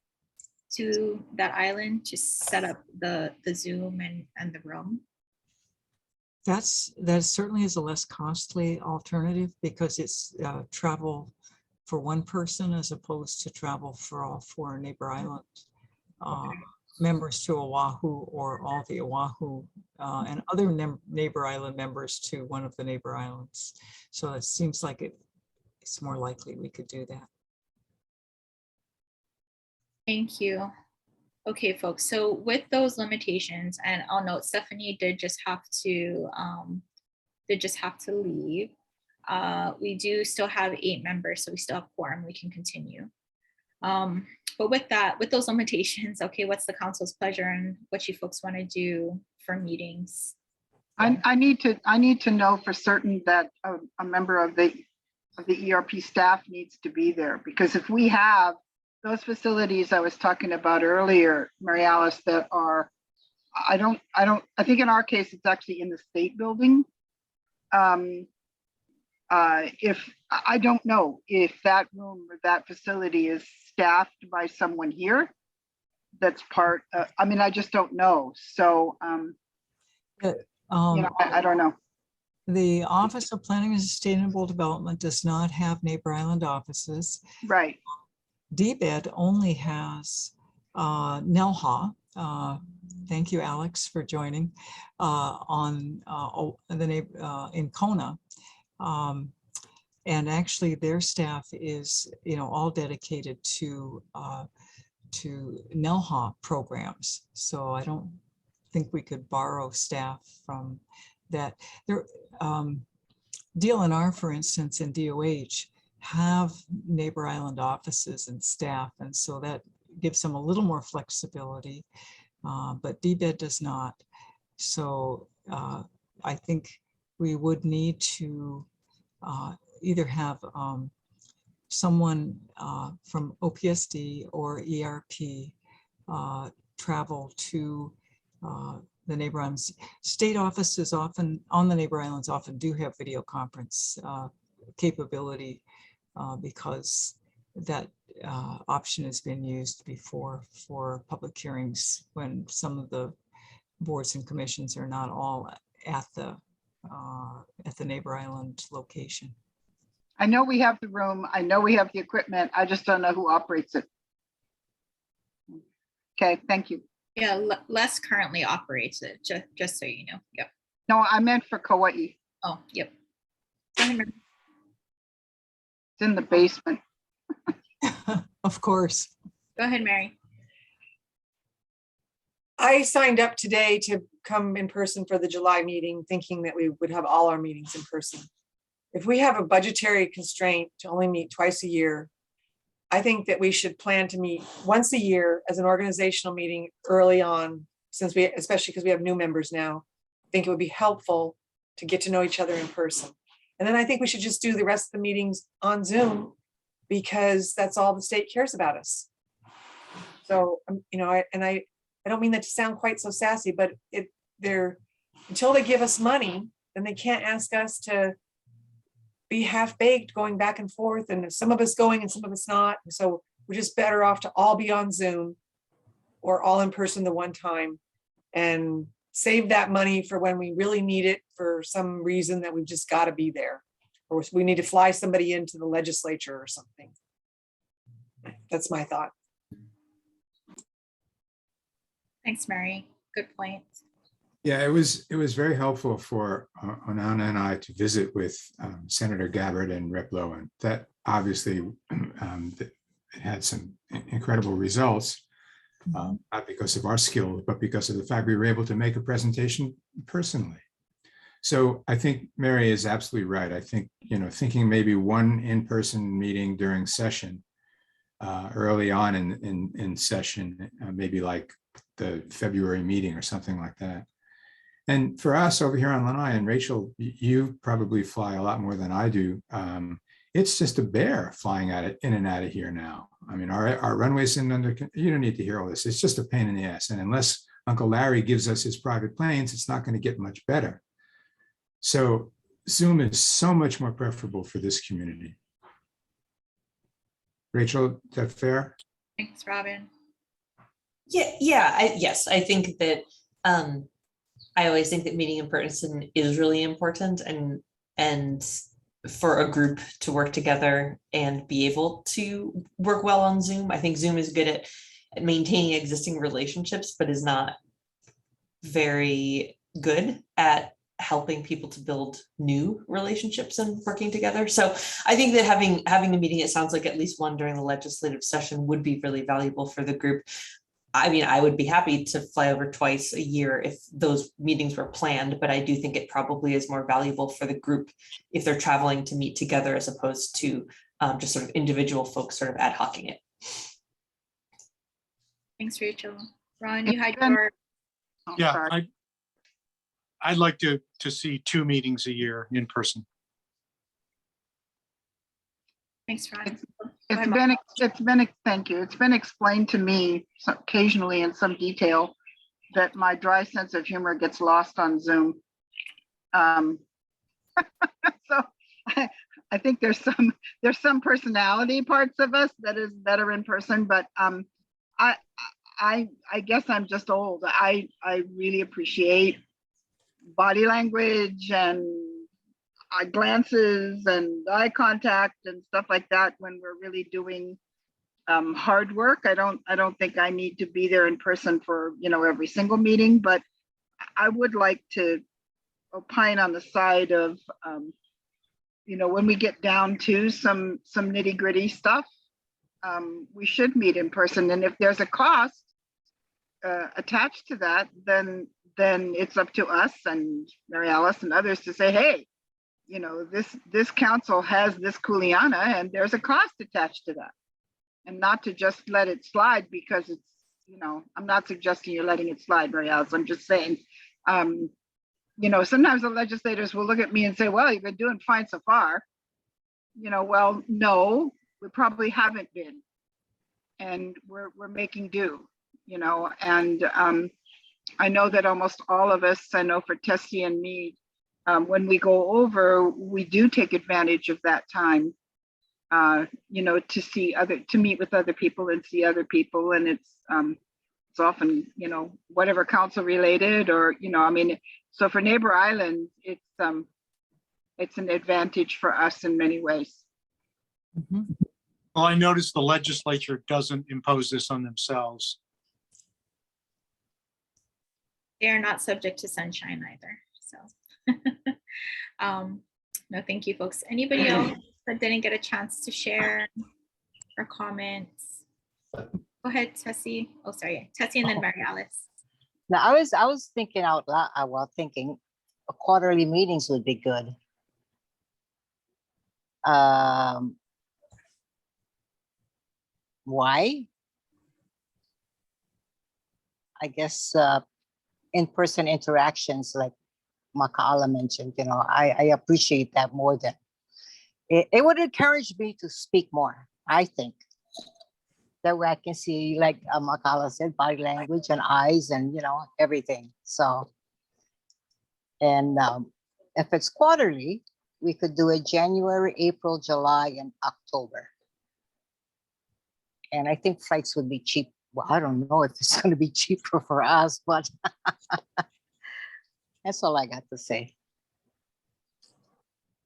to that island to set up the Zoom and the room. That certainly is a less costly alternative because it's travel for one person as opposed to travel for all 4 neighbor island members to Oahu, or all the Oahu and other neighbor island members to one of the neighbor islands. So it seems like it's more likely we could do that. Thank you. Okay, folks, so with those limitations, and I'll note Stephanie did just have to leave. We do still have 8 members, so we still have quorum, we can continue. But with those limitations, okay, what's the council's pleasure and what you folks want to do for meetings? I need to know for certain that a member of the ERP staff needs to be there, because if we have those facilities I was talking about earlier, Mary Alice, that are, I think in our case, it's actually in the state building. If I don't know if that room or that facility is staffed by someone here, that's part, I just don't know. So, I don't know. The Office of Planning and Sustainable Development does not have neighbor island offices. Right. DBED only has NELHA. Thank you, Alex, for joining on in Kona. And actually their staff is, all dedicated to NELHA programs. So I don't think we could borrow staff from that. There, DLNR, for instance, and DOH have neighbor island offices and staff, and so that gives them a little more flexibility, but DBED does not. So I think we would need to either have someone from OPSD or ERP travel to the neighbor islands. State offices often on the neighbor islands often do have video conference capability because that option has been used before for public hearings when some of the boards and commissions are not all at the neighbor island location. I know we have the room. I know we have the equipment. I just don't know who operates it. Okay, thank you. Yeah, Les currently operates it, just so you know. Yep. No, I meant for Kauai. Oh, yep. Go ahead, Mary. It's in the basement. Of course. Go ahead, Mary. I signed up today to come in person for the July meeting, thinking that we would have all our meetings in person. If we have a budgetary constraint to only meet twice a year, I think that we should plan to meet once a year as an organizational meeting early on, since especially because we have new members now. I think it would be helpful to get to know each other in person. And then I think we should just do the rest of the meetings on Zoom because that's all the state cares about us. So, I don't mean that to sound quite so sassy, but until they give us money, then they can't ask us to be half-baked going back and forth, and some of us going and some of us not. So we're just better off to all be on Zoom or all in person the one time and save that money for when we really need it for some reason that we've just got to be there, or we need to fly somebody into the legislature or something. That's my thought. Thanks, Mary. Good point. Yeah, it was very helpful for Onana and I to visit with Senator Gabbard and Rep. Lowen. That obviously it had some incredible results, not because of our skills, but because of the fact we were able to make a presentation personally. So I think Mary is absolutely right. I think, thinking maybe one in-person meeting during session, early on in session, maybe like the February meeting or something like that. And for us over here on Lanai, and Rachel, you probably fly a lot more than I do. It's just a bear flying in and out of here now. I mean, our runways in you don't need to hear all this. It's just a pain in the ass. And unless Uncle Larry gives us his private planes, it's not going to get much better. So Zoom is so much more preferable for this community. Rachel, is that fair? Thanks, Robin. Yes, I think that I always think that meeting in person is really important, and for a group to work together and be able to work well on Zoom. I think Zoom is good at maintaining existing relationships, but is not very good at helping people to build new relationships and working together. So I think that having a meeting, it sounds like at least one during the legislative session would be really valuable for the group. I mean, I would be happy to fly over twice a year if those meetings were planned, but I do think it probably is more valuable for the group if they're traveling to meet together as opposed to just sort of individual folks sort of ad hocing it. Thanks, Rachel. Ron, you had your. Yeah, I'd like to see 2 meetings a year in person. Thanks, Ron. Thank you. It's been explained to me occasionally in some detail that my dry sense of humor gets lost on Zoom. So I think there's some personality parts of us that is better in person, but I guess I'm just old. I really appreciate body language and glances and eye contact and stuff like that when we're really doing hard work. I don't think I need to be there in person for every single meeting, but I would like to opine on the side of when we get down to some nitty gritty stuff, we should meet in person. And if there's a cost attached to that, then it's up to us and Mary Alice and others to say, hey, this council has this kuleana and there's a cost attached to that, and not to just let it slide because it's, I'm not suggesting you're letting it slide, Mary Alice. I'm just saying, sometimes the legislators will look at me and say, well, you've been doing fine so far. Well, no, we probably haven't been. And we're making do. you know, and I know that almost all of us, I know for Tessie and me, when we go over, we do take advantage of that time, you know, to meet with other people and see other people. And it's often, you know, whatever council related or, you know, I mean, so for Neighbor Island, it's an advantage for us in many ways. Well, I noticed the legislature doesn't impose this on themselves. They are not subject to sunshine either. So, no, thank you, folks. Anybody else that didn't get a chance to share or comments? Go ahead, Tessie. Oh, sorry, Tessie, and then Mary Alice. Now, I was thinking out loud, thinking quarterly meetings would be good. Why? I guess in-person interactions, like Makaala mentioned, you know, I appreciate that more than it would encourage me to speak more, I think. That way I can see, like Makaala said, body language and eyes and, you know, everything. So, and if it's quarterly, we could do it January, April, July, and October. And I think flights would be cheap. Well, I don't know if it's going to be cheaper for us, but that's all I got to say.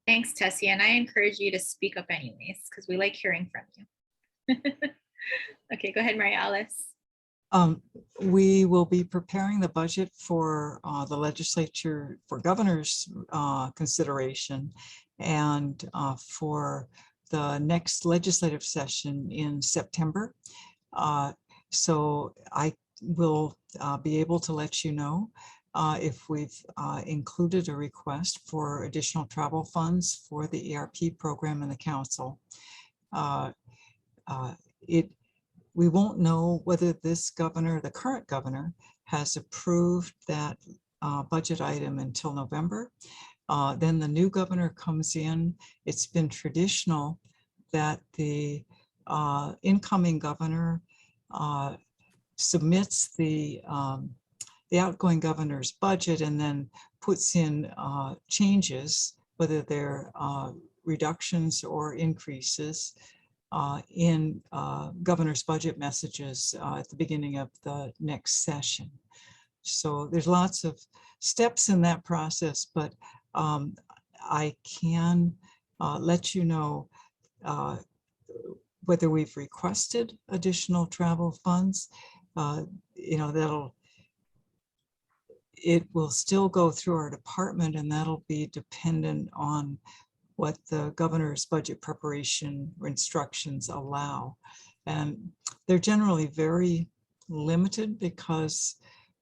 Thanks, Tessie. And I encourage you to speak up anyways, because we like hearing from you. Okay, go ahead, Mary Alice. We will be preparing the budget for the legislature for governor's consideration and for the next legislative session in September. So I will be able to let you know if we've included a request for additional travel funds for the ERP program in the council. We won't know whether this governor, the current governor, has approved that budget item until November. Then the new governor comes in. It's been traditional that the incoming governor submits the outgoing governor's budget and then puts in changes, whether they're reductions or increases, in governor's budget messages at the beginning of the next session. So there's lots of steps in that process, but I can let you know whether we've requested additional travel funds. You know, it will still go through our department, and that'll be dependent on what the governor's budget preparation instructions allow. And they're generally very limited because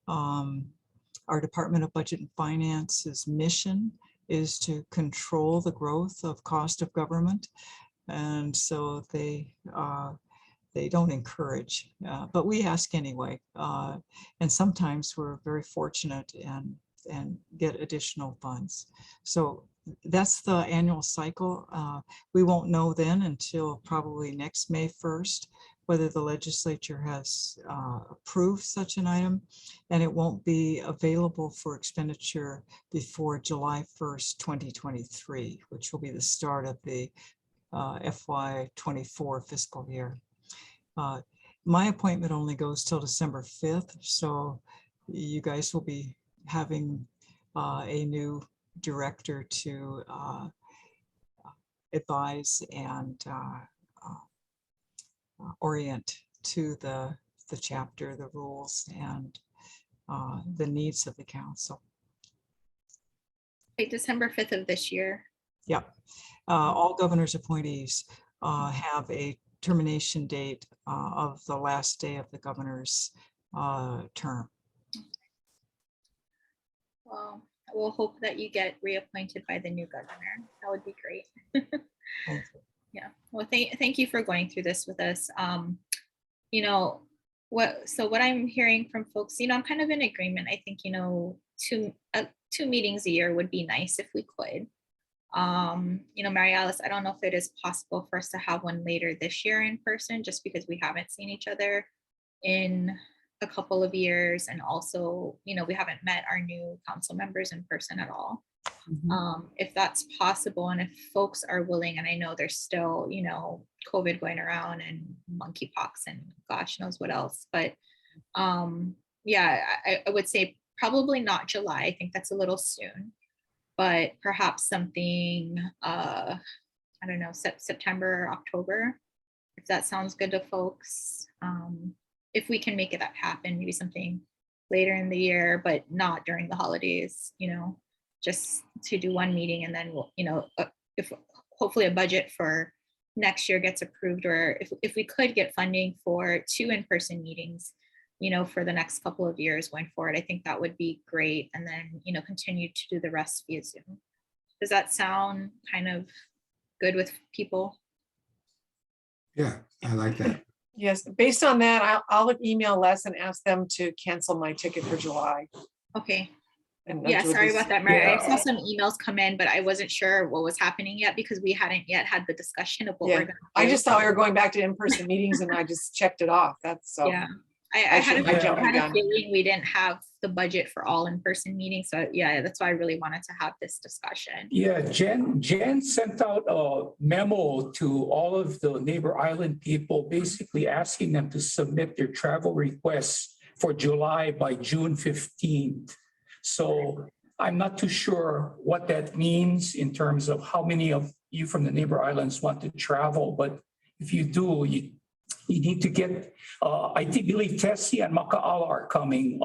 our Department of Budget and Finance's mission is to control the growth of cost of government. And so they don't encourage, but we ask anyway. And sometimes we're very fortunate and get additional funds. So that's the annual cycle. We won't know then until probably next May 1st, whether the legislature has approved such an item, and it won't be available for expenditure before July 1st, 2023, which will be the start of the FY24 fiscal year. My appointment only goes till December 5th, so you guys will be having a new director to advise and orient to the chapter, the rules, and the needs of the council. Wait, December 5th of this year. Yeah, all governor's appointees have a termination date of the last day of the governor's term. Well, we'll hope that you get reappointed by the new governor. That would be great. Yeah. Well, thank you for going through this with us. You know, what I'm hearing from folks, you know, I'm kind of in agreement. I think, you know, two meetings a year would be nice if we could. You know, Mary Alice, I don't know if it is possible for us to have one later this year in person, just because we haven't seen each other in a couple of years, and also, we haven't met our new council members in person at all. If that's possible, and if folks are willing, and I know there's still, COVID going around and monkeypox and gosh knows what else, but yeah, I would say probably not July. I think that's a little soon, but perhaps something, I don't know, September or October, if that sounds good to folks. If we can make it that happen, maybe something later in the year, but not during the holidays, just to do one meeting, and then we'll, if hopefully a budget for next year gets approved, or if we could get funding for 2 in-person meetings, for the next couple of years going forward, I think that would be great. And then, continue to do the rest via Zoom. Does that sound kind of good with people? Yeah, I like that. Yes, based on that, I'll email Les and ask them to cancel my ticket for July. Okay. And Yeah, do sorry this- about that, Mary. I Yeah. saw some emails come in, but I wasn't sure what was happening yet because we hadn't yet had the discussion of what Yeah, we're gonna I do. just thought we were going back to in-person meetings and I just checked it off. That's so. Yeah, I had I jumped the a gun. feeling we didn't have the budget for all in-person meetings. So yeah, that's why I really wanted to have this discussion. Yeah, Jen sent out a memo to all of the neighbor island people, basically asking them to submit their travel requests for July by June 15th. So I'm not too sure what that means in terms of how many of you from the neighbor islands want to travel, but if you do, you need to get, I believe Tessie and Maka'ala are coming.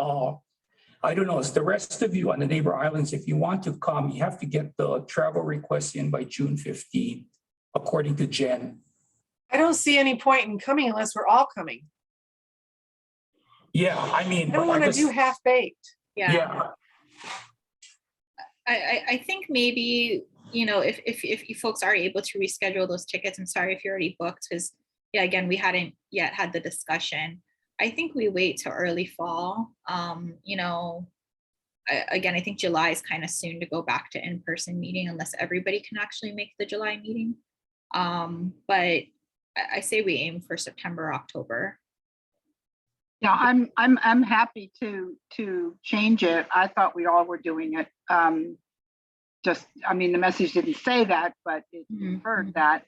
I don't know, it's the rest of you on the neighbor islands, if you want to come, you have to get the travel request in by June 15th, according to Jen. I don't see any point in coming unless we're all coming. Yeah, I mean. I don't but want to was- do half-baked. Yeah, I think maybe, if you folks are able to reschedule those tickets, I'm sorry if you're already booked, because yeah, again, we hadn't yet had the discussion. I think we wait till early fall. Again, I think July is kind of soon to go back to in-person meeting unless everybody can actually make the July meeting. But I say we aim for September, October. Yeah, I'm happy to change it. I thought we all were doing it. The message didn't say that, but it inferred that.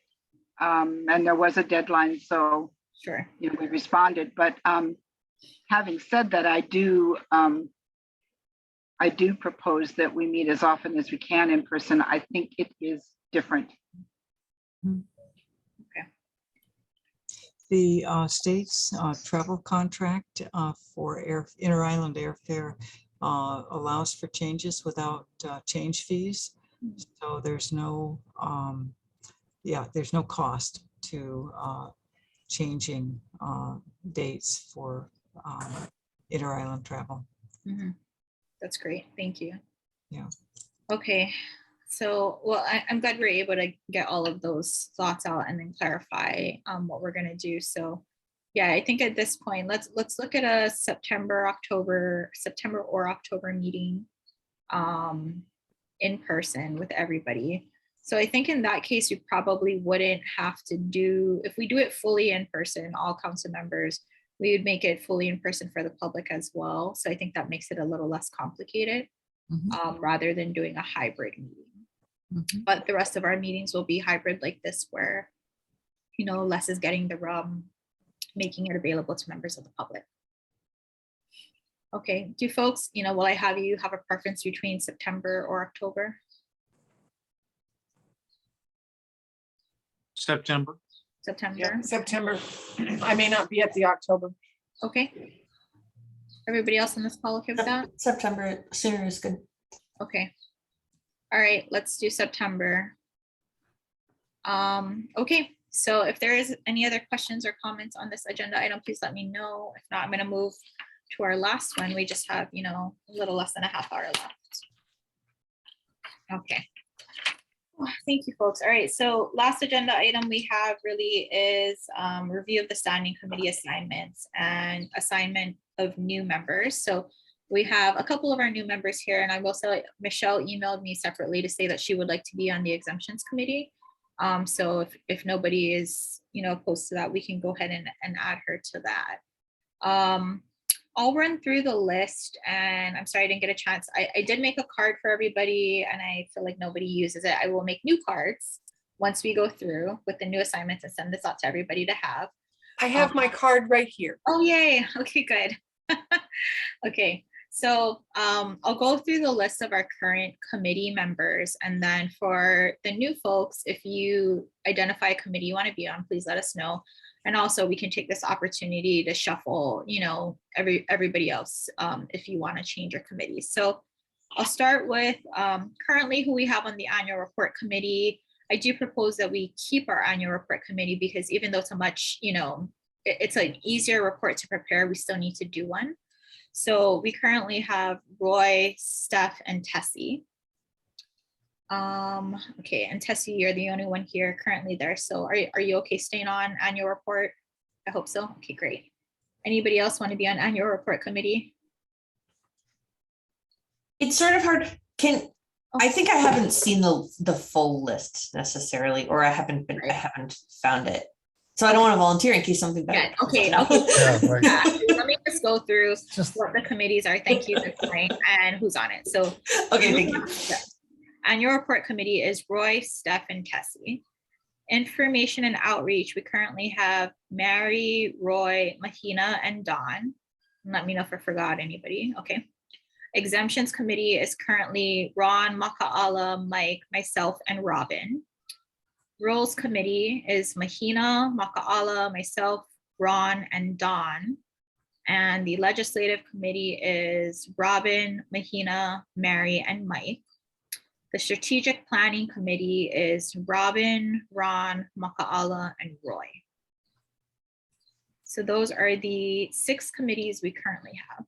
And there was a deadline, so sure, we responded. But having said that, I do propose that we meet as often as we can in person. I think it is different. Okay. The state's travel contract for inter-island airfare allows for changes without change fees. So there's no, there's no cost to changing dates for inter-island travel. That's great. Thank you. Yeah. Okay. So, well, I'm glad we're able to get all of those thoughts out and then clarify what we're going to do. So, yeah, I think at this point, let's look at a September or October meeting in person with everybody. So I think in that case, we probably wouldn't have to do, if we do it fully in person, all council members, we would make it fully in person for the public as well. So I think that makes it a little less complicated rather than doing a hybrid meeting. But the rest of our meetings will be hybrid like this, where, Les is getting the room, making it available to members of the public. Okay, do folks, will I have you have a preference between September or October? September. September? Yeah, September. I may not be at the October. Okay. Everybody else on this call okay with that? September sooner is good. Okay. All right, let's do September. Okay, so if there is any other questions or comments on this agenda item, please let me know. If not, I'm gonna move to our last one. We just have, a little less than a half hour left. Okay. Oh, thank you, folks. All right, so last agenda item we have really is review of the standing committee assignments and assignment of new members. So we have a couple of our new members here, and I will say Michelle emailed me separately to say that she would like to be on the exemptions committee. So if nobody is opposed to that, we can go ahead and add her to that. I'll run through the list, and I'm sorry I didn't get a chance. I did make a card for everybody, and I feel like nobody uses it. I will make new cards once we go through with the new assignments and send this out to everybody to have. I have my card right here. Oh, yay. Okay, good. Okay, so I'll go through the list of our current committee members, and then for the new folks, if you identify a committee you want to be on, please let us know. And also we can take this opportunity to shuffle, you know, everybody else if you want to change your committee. So I'll start with currently who we have on the annual report committee. I do propose that we keep our annual report committee because even though it's a much, you know, it's an easier report to prepare, we still need to do one. So we currently have Roy, Steph, and Tessie. Okay, and Tessie, you're the only one here currently there. So are you okay staying on annual report? I hope so. Okay, great. Anybody else want to be on annual report committee? It's sort of hard. I think I haven't seen the full list necessarily, or I haven't found it. So I don't want to volunteer in case something better. Yeah, okay. Yeah, right. Let me just go through what the committees are. Thank you, and who's on it. So okay, thank you. Annual report committee is Roy, Steph, and Tessie. Information and outreach, we currently have Mary, Roy, Mahina, and Dawn. Let me know if I forgot anybody. Okay. Exemptions committee is currently Ron, Makaala, Mike, myself, and Robin. Rules committee is Mahina, Makaala, myself, Ron, and Dawn. And the legislative committee is Robin, Mahina, Mary, and Mike. The strategic planning committee is Robin, Ron, Makaala, and Roy. So those are the 6 committees we currently have.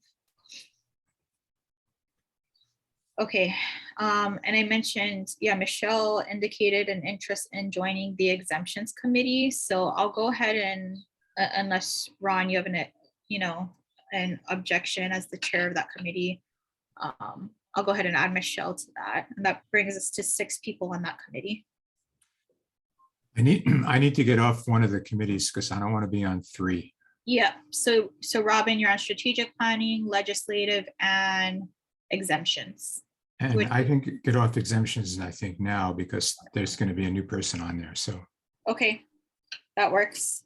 Okay, and I mentioned, yeah, Michelle indicated an interest in joining the exemptions committee. So I'll go ahead and, unless Ron, you have an objection as the chair of that committee, I'll go ahead and add Michelle to that. And that brings us to 6 people on that committee. I need to get off one of the committees because I don't want to be on 3. Yeah, so Robin, you're on strategic planning, legislative, and exemptions. And I can get off exemptions, I think now, because there's going to be a new person on there, so. Okay, that works.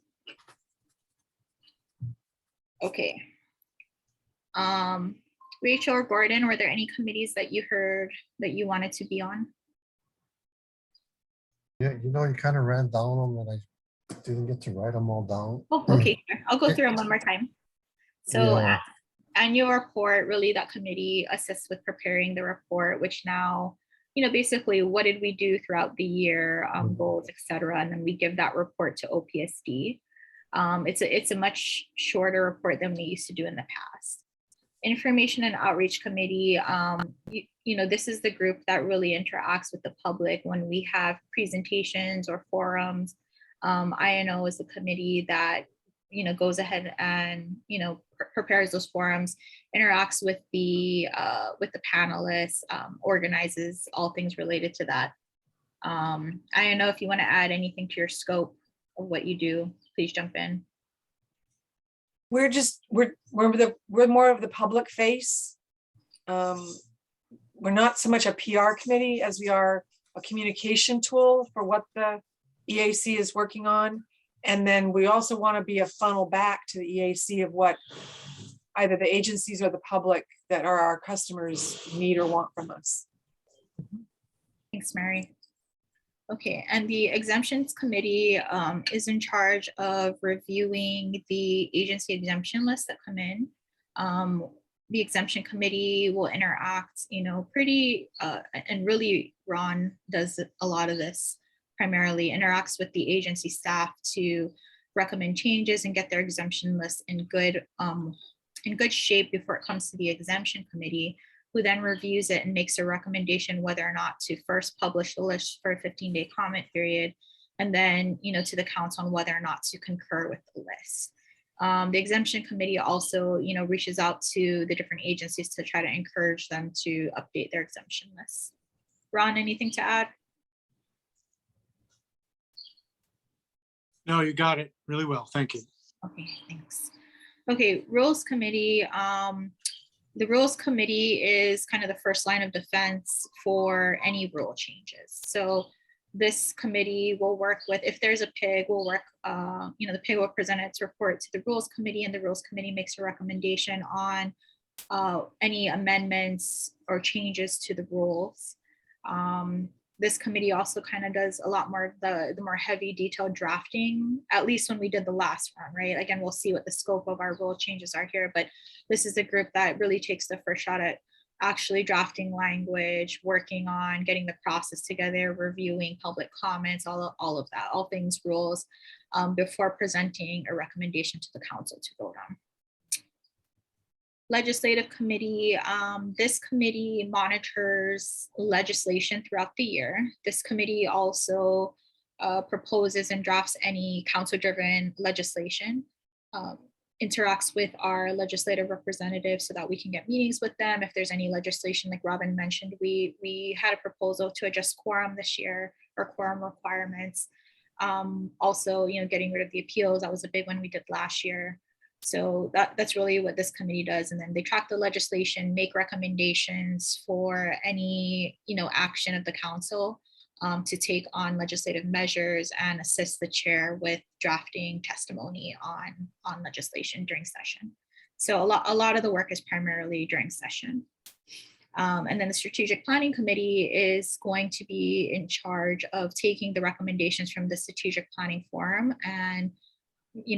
Okay. Rachel or Gordon, were there any committees that you heard that you wanted to be on? Yeah, you know, you kind of ran down them and I didn't get to write them all down. Oh, okay, sure. I'll go through them one more time. So Yeah. Annual report, really that committee assists with preparing the report, which now, you know, basically what did we do throughout the year, goals, etc. And then we give that report to OPSD. It's a much shorter report than we used to do in the past. Information and outreach committee, you know, this is the group that really interacts with the public when we have presentations or forums. INO is the committee that, you know, goes ahead and, you know, prepares those forums, interacts with the panelists, organizes all things related to that. I don't know if you want to add anything to your scope of what you do, please jump in. We're more of the public face. We're not so much a PR committee as we are a communication tool for what the EAC is working on. And then we also want to be a funnel back to the EAC of what either the agencies or the public that are our customers need or want from us. Thanks, Mary. Okay, and the exemptions committee is in charge of reviewing the agency exemption lists that come in. The exemption committee will interact, you know, and really Ron does a lot of this, primarily interacts with the agency staff to recommend changes and get their exemption list in good shape before it comes to the exemption committee, who then reviews it and makes a recommendation whether or not to first publish the list for a 15-day comment period, and then, you know, to the council on whether or not to concur with the list. The exemption committee also, you know, reaches out to the different agencies to try to encourage them to update their exemption lists. Ron, anything to add? No, you got it really well. Thank you. Okay, thanks. Okay, Rules Committee. The Rules Committee is kind of the first line of defense for any rule changes. So this committee will work with, if there's a PIG, we'll work, the PIG will present its report to the Rules Committee, and the Rules Committee makes a recommendation on any amendments or changes to the rules. This committee also kind of does a lot more of the more heavy detailed drafting, at least when we did the last one, right? Again, we'll see what the scope of our rule changes are here, but this is a group that really takes the first shot at actually drafting language, working on getting the process together, reviewing public comments, all of that, all things rules, before presenting a recommendation to the council to vote on. Legislative Committee, this committee monitors legislation throughout the year. This committee also proposes and drafts any council-driven legislation, interacts with our legislative representatives so that we can get meetings with them. If there's any legislation, like Robin mentioned, we had a proposal to adjust quorum this year, or quorum requirements. Also, getting rid of the appeals, that was a big one we did last year. So that's really what this committee does. And then they track the legislation, make recommendations for any, action of the council to take on legislative measures, and assist the chair with drafting testimony on legislation during session. So a lot of the work is primarily during session. And then the Strategic Planning Committee is going to be in charge of taking the recommendations from the Strategic Planning Forum and we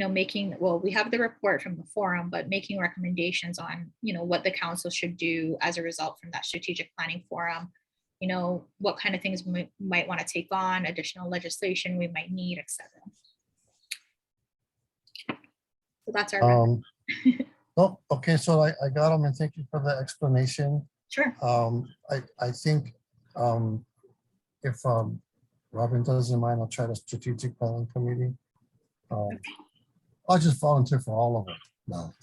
have the report from the forum, but making recommendations on, what the council should do as a result from that strategic planning forum, what kind of things we might want to take on, additional legislation we might need, etc. So that's our. Oh, okay, so I got them, and thank you for the explanation. Sure. I think if Robin doesn't mind, I'll try the strategic planning committee. I'll just volunteer for all of them. No.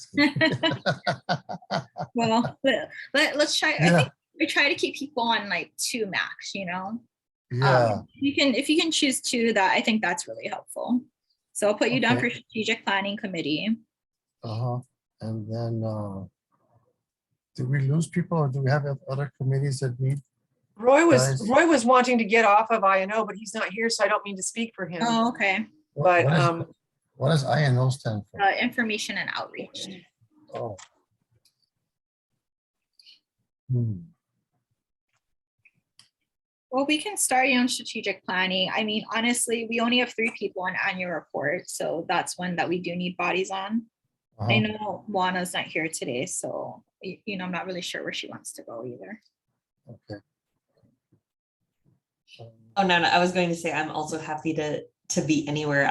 Well, let's try. Yeah. I think we try to keep people on like 2 max, Yeah. If you can choose 2, that I think that's really helpful. So I'll put you down for Strategic Planning Committee. And then do we lose people, or do we have other committees that meet? Roy was wanting to get off of INO, but he's not here, so I don't mean to speak for him. Oh, okay. But what does INO stand for? Information and outreach. Oh. Well, we can start you on strategic planning. I mean, honestly, we only have 3 people on annual report, so that's one that we do need bodies on. I know Juana's not here today, so I'm not really sure where she wants to go either. Okay. Oh, no, I was going to say I'm also happy to be anywhere.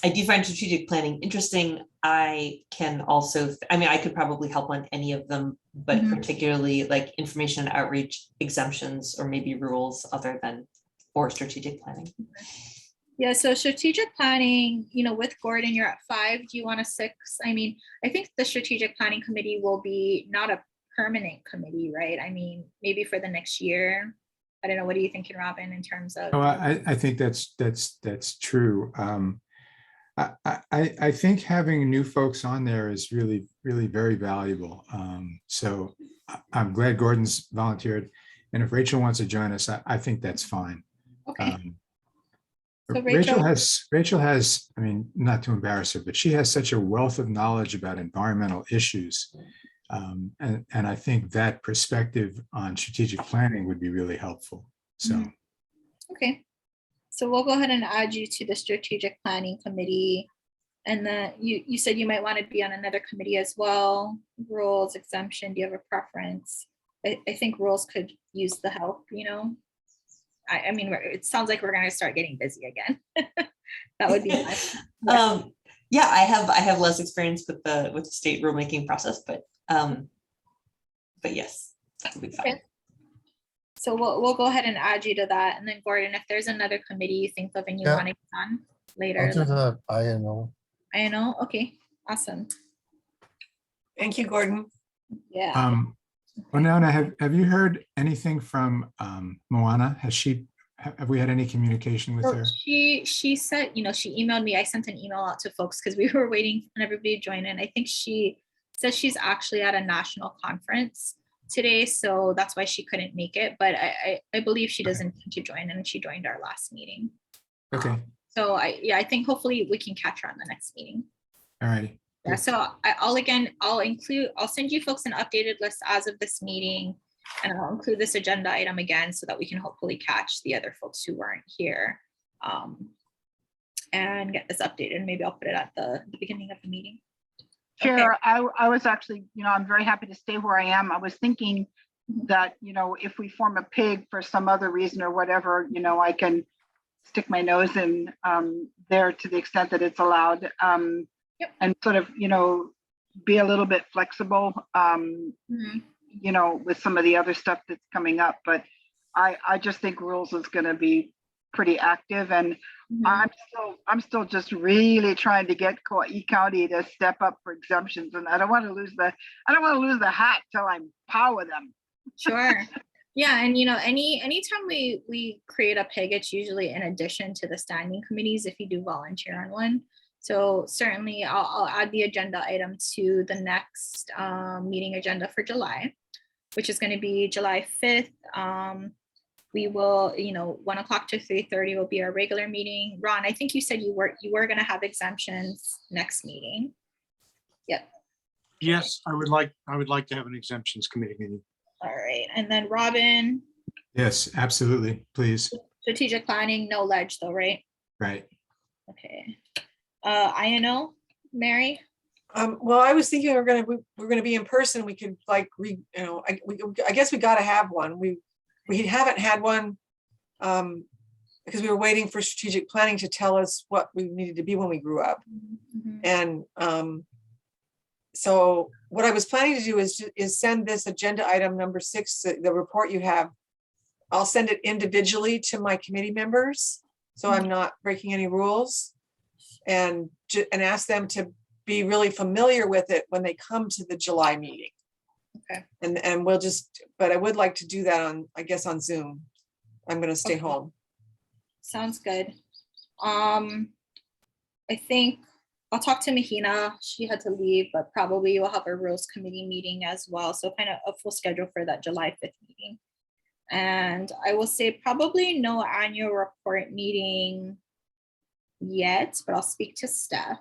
I do find strategic planning interesting. I can also, I could probably help on any of them, but particularly like information and outreach, exemptions, or maybe rules other than for strategic planning. Yeah, so strategic planning, with Gordon, you're at 5. Do you want a 6? I mean, I think the strategic planning committee will be not a permanent committee, right? I mean, maybe for the next year. I don't know. What are you thinking, Robin, in terms of? Oh, I think that's true. I think having new folks on there is really, really very valuable. So I'm glad Gordon's volunteered. And if Rachel wants to join us, I think that's fine. Okay. So Rachel has, I mean, not to embarrass her, but she has such a wealth of knowledge about environmental issues. And I think that perspective on strategic planning would be really helpful. So. Okay. So we'll go ahead and add you to the strategic planning committee. And then you said you might want to be on another committee as well. Rules, exemption, do you have a preference? I think rules could use the help, I mean, it sounds like we're going to start getting busy again. That would be nice. Yeah, I have less experience with the state rulemaking process, but yes, that would be fine. Okay. So we'll go ahead and add you to that. And then Gordon, if there's another committee you think of and you want to get on later. I'll do the INO. INO, okay, awesome. Thank you, Gordon. Yeah. Well, now, have you heard anything from Moana? Has she Have we had any communication with So her? she said, she emailed me. I sent an email out to folks because we were waiting on everybody to join in. I think she says she's actually at a national conference today, so that's why she couldn't make it. But I believe she doesn't intend to join, and she joined our last meeting. Okay, So I think hopefully we can catch her on the next meeting. all righty. Yeah, so I'll send you folks an updated list as of this meeting, and I'll include this agenda item again so that we can hopefully catch the other folks who weren't here, and get this updated. Maybe I'll put it at the beginning of the meeting. Chair, I was actually, I'm very happy to stay where I am. I was thinking that, if we form a PIG for some other reason or whatever, I can stick my nose in there to the extent that it's allowed, and sort of, be a little bit flexible, with some of the other stuff that's coming up. But I just think rules is going to be pretty active, and I'm still just really trying to get Kauai County to step up for exemptions, and I don't want to lose the hat till I'm POW with them. Sure. Yeah, and anytime we create a PIG, it's usually in addition to the standing committees if you do volunteer on one. So certainly I'll add the agenda item to the next meeting agenda for July, which is going to be July 5th. We will, 1 o'clock to 3:30 will be our regular meeting. Ron, I think you said you were going to have exemptions next meeting. Yep. Yes, I would like to have an exemptions committee meeting. All right. And then Robin, Yes, absolutely, please. strategic planning, no ledge though, right? Right. Okay. INO, Mary? Well, I was thinking we're gonna be in person. We could I guess we gotta have one. We haven't had one because we were waiting for strategic planning to tell us what we needed to be when we grew up. And so what I was planning to do is send this agenda item number 6, the report you have. I'll send it individually to my committee members, so I'm not breaking any rules, and ask them to be really familiar with it when they come to the July meeting. Okay. And we'll but I would like to do that on Zoom. I'm going to stay home. Sounds good. I think I'll talk to Mahina. She had to leave, but probably we'll have a rules committee meeting as well. So kind of a full schedule for that July 5th meeting. And I will say probably no annual report meeting yet, but I'll speak to Steph.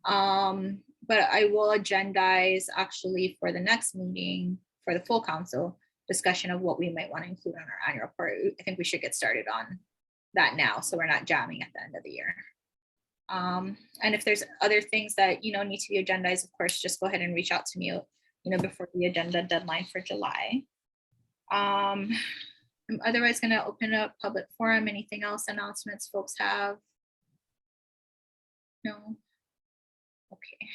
But I will agendize actually for the next meeting for the full council discussion of what we might want to include on our annual report. I think we should get started on that now, so we're not jamming at the end of the year. And if there's other things that need to be agendized, of course, just go ahead and reach out to me, before the agenda deadline for July. I'm otherwise going to open up public forum. Anything else announcements folks have? No. Okay.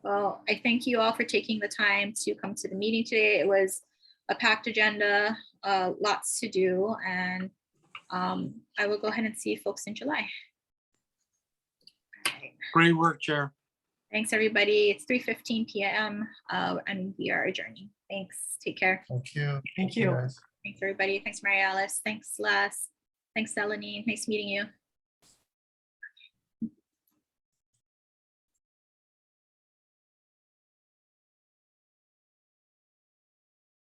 Well, I thank you all for taking the time to come to the meeting today. It was a packed agenda, lots to do, and I will go ahead and see you folks in July. All right. Great work, Chair. Thanks, everybody. It's 3:15 p.m. And we are adjourning. Thanks. Take care. Thank you. Thank you. Guys. Thanks, everybody. Thanks, Mary Alice. Thanks, Les. Thanks, Delaney. Nice meeting you.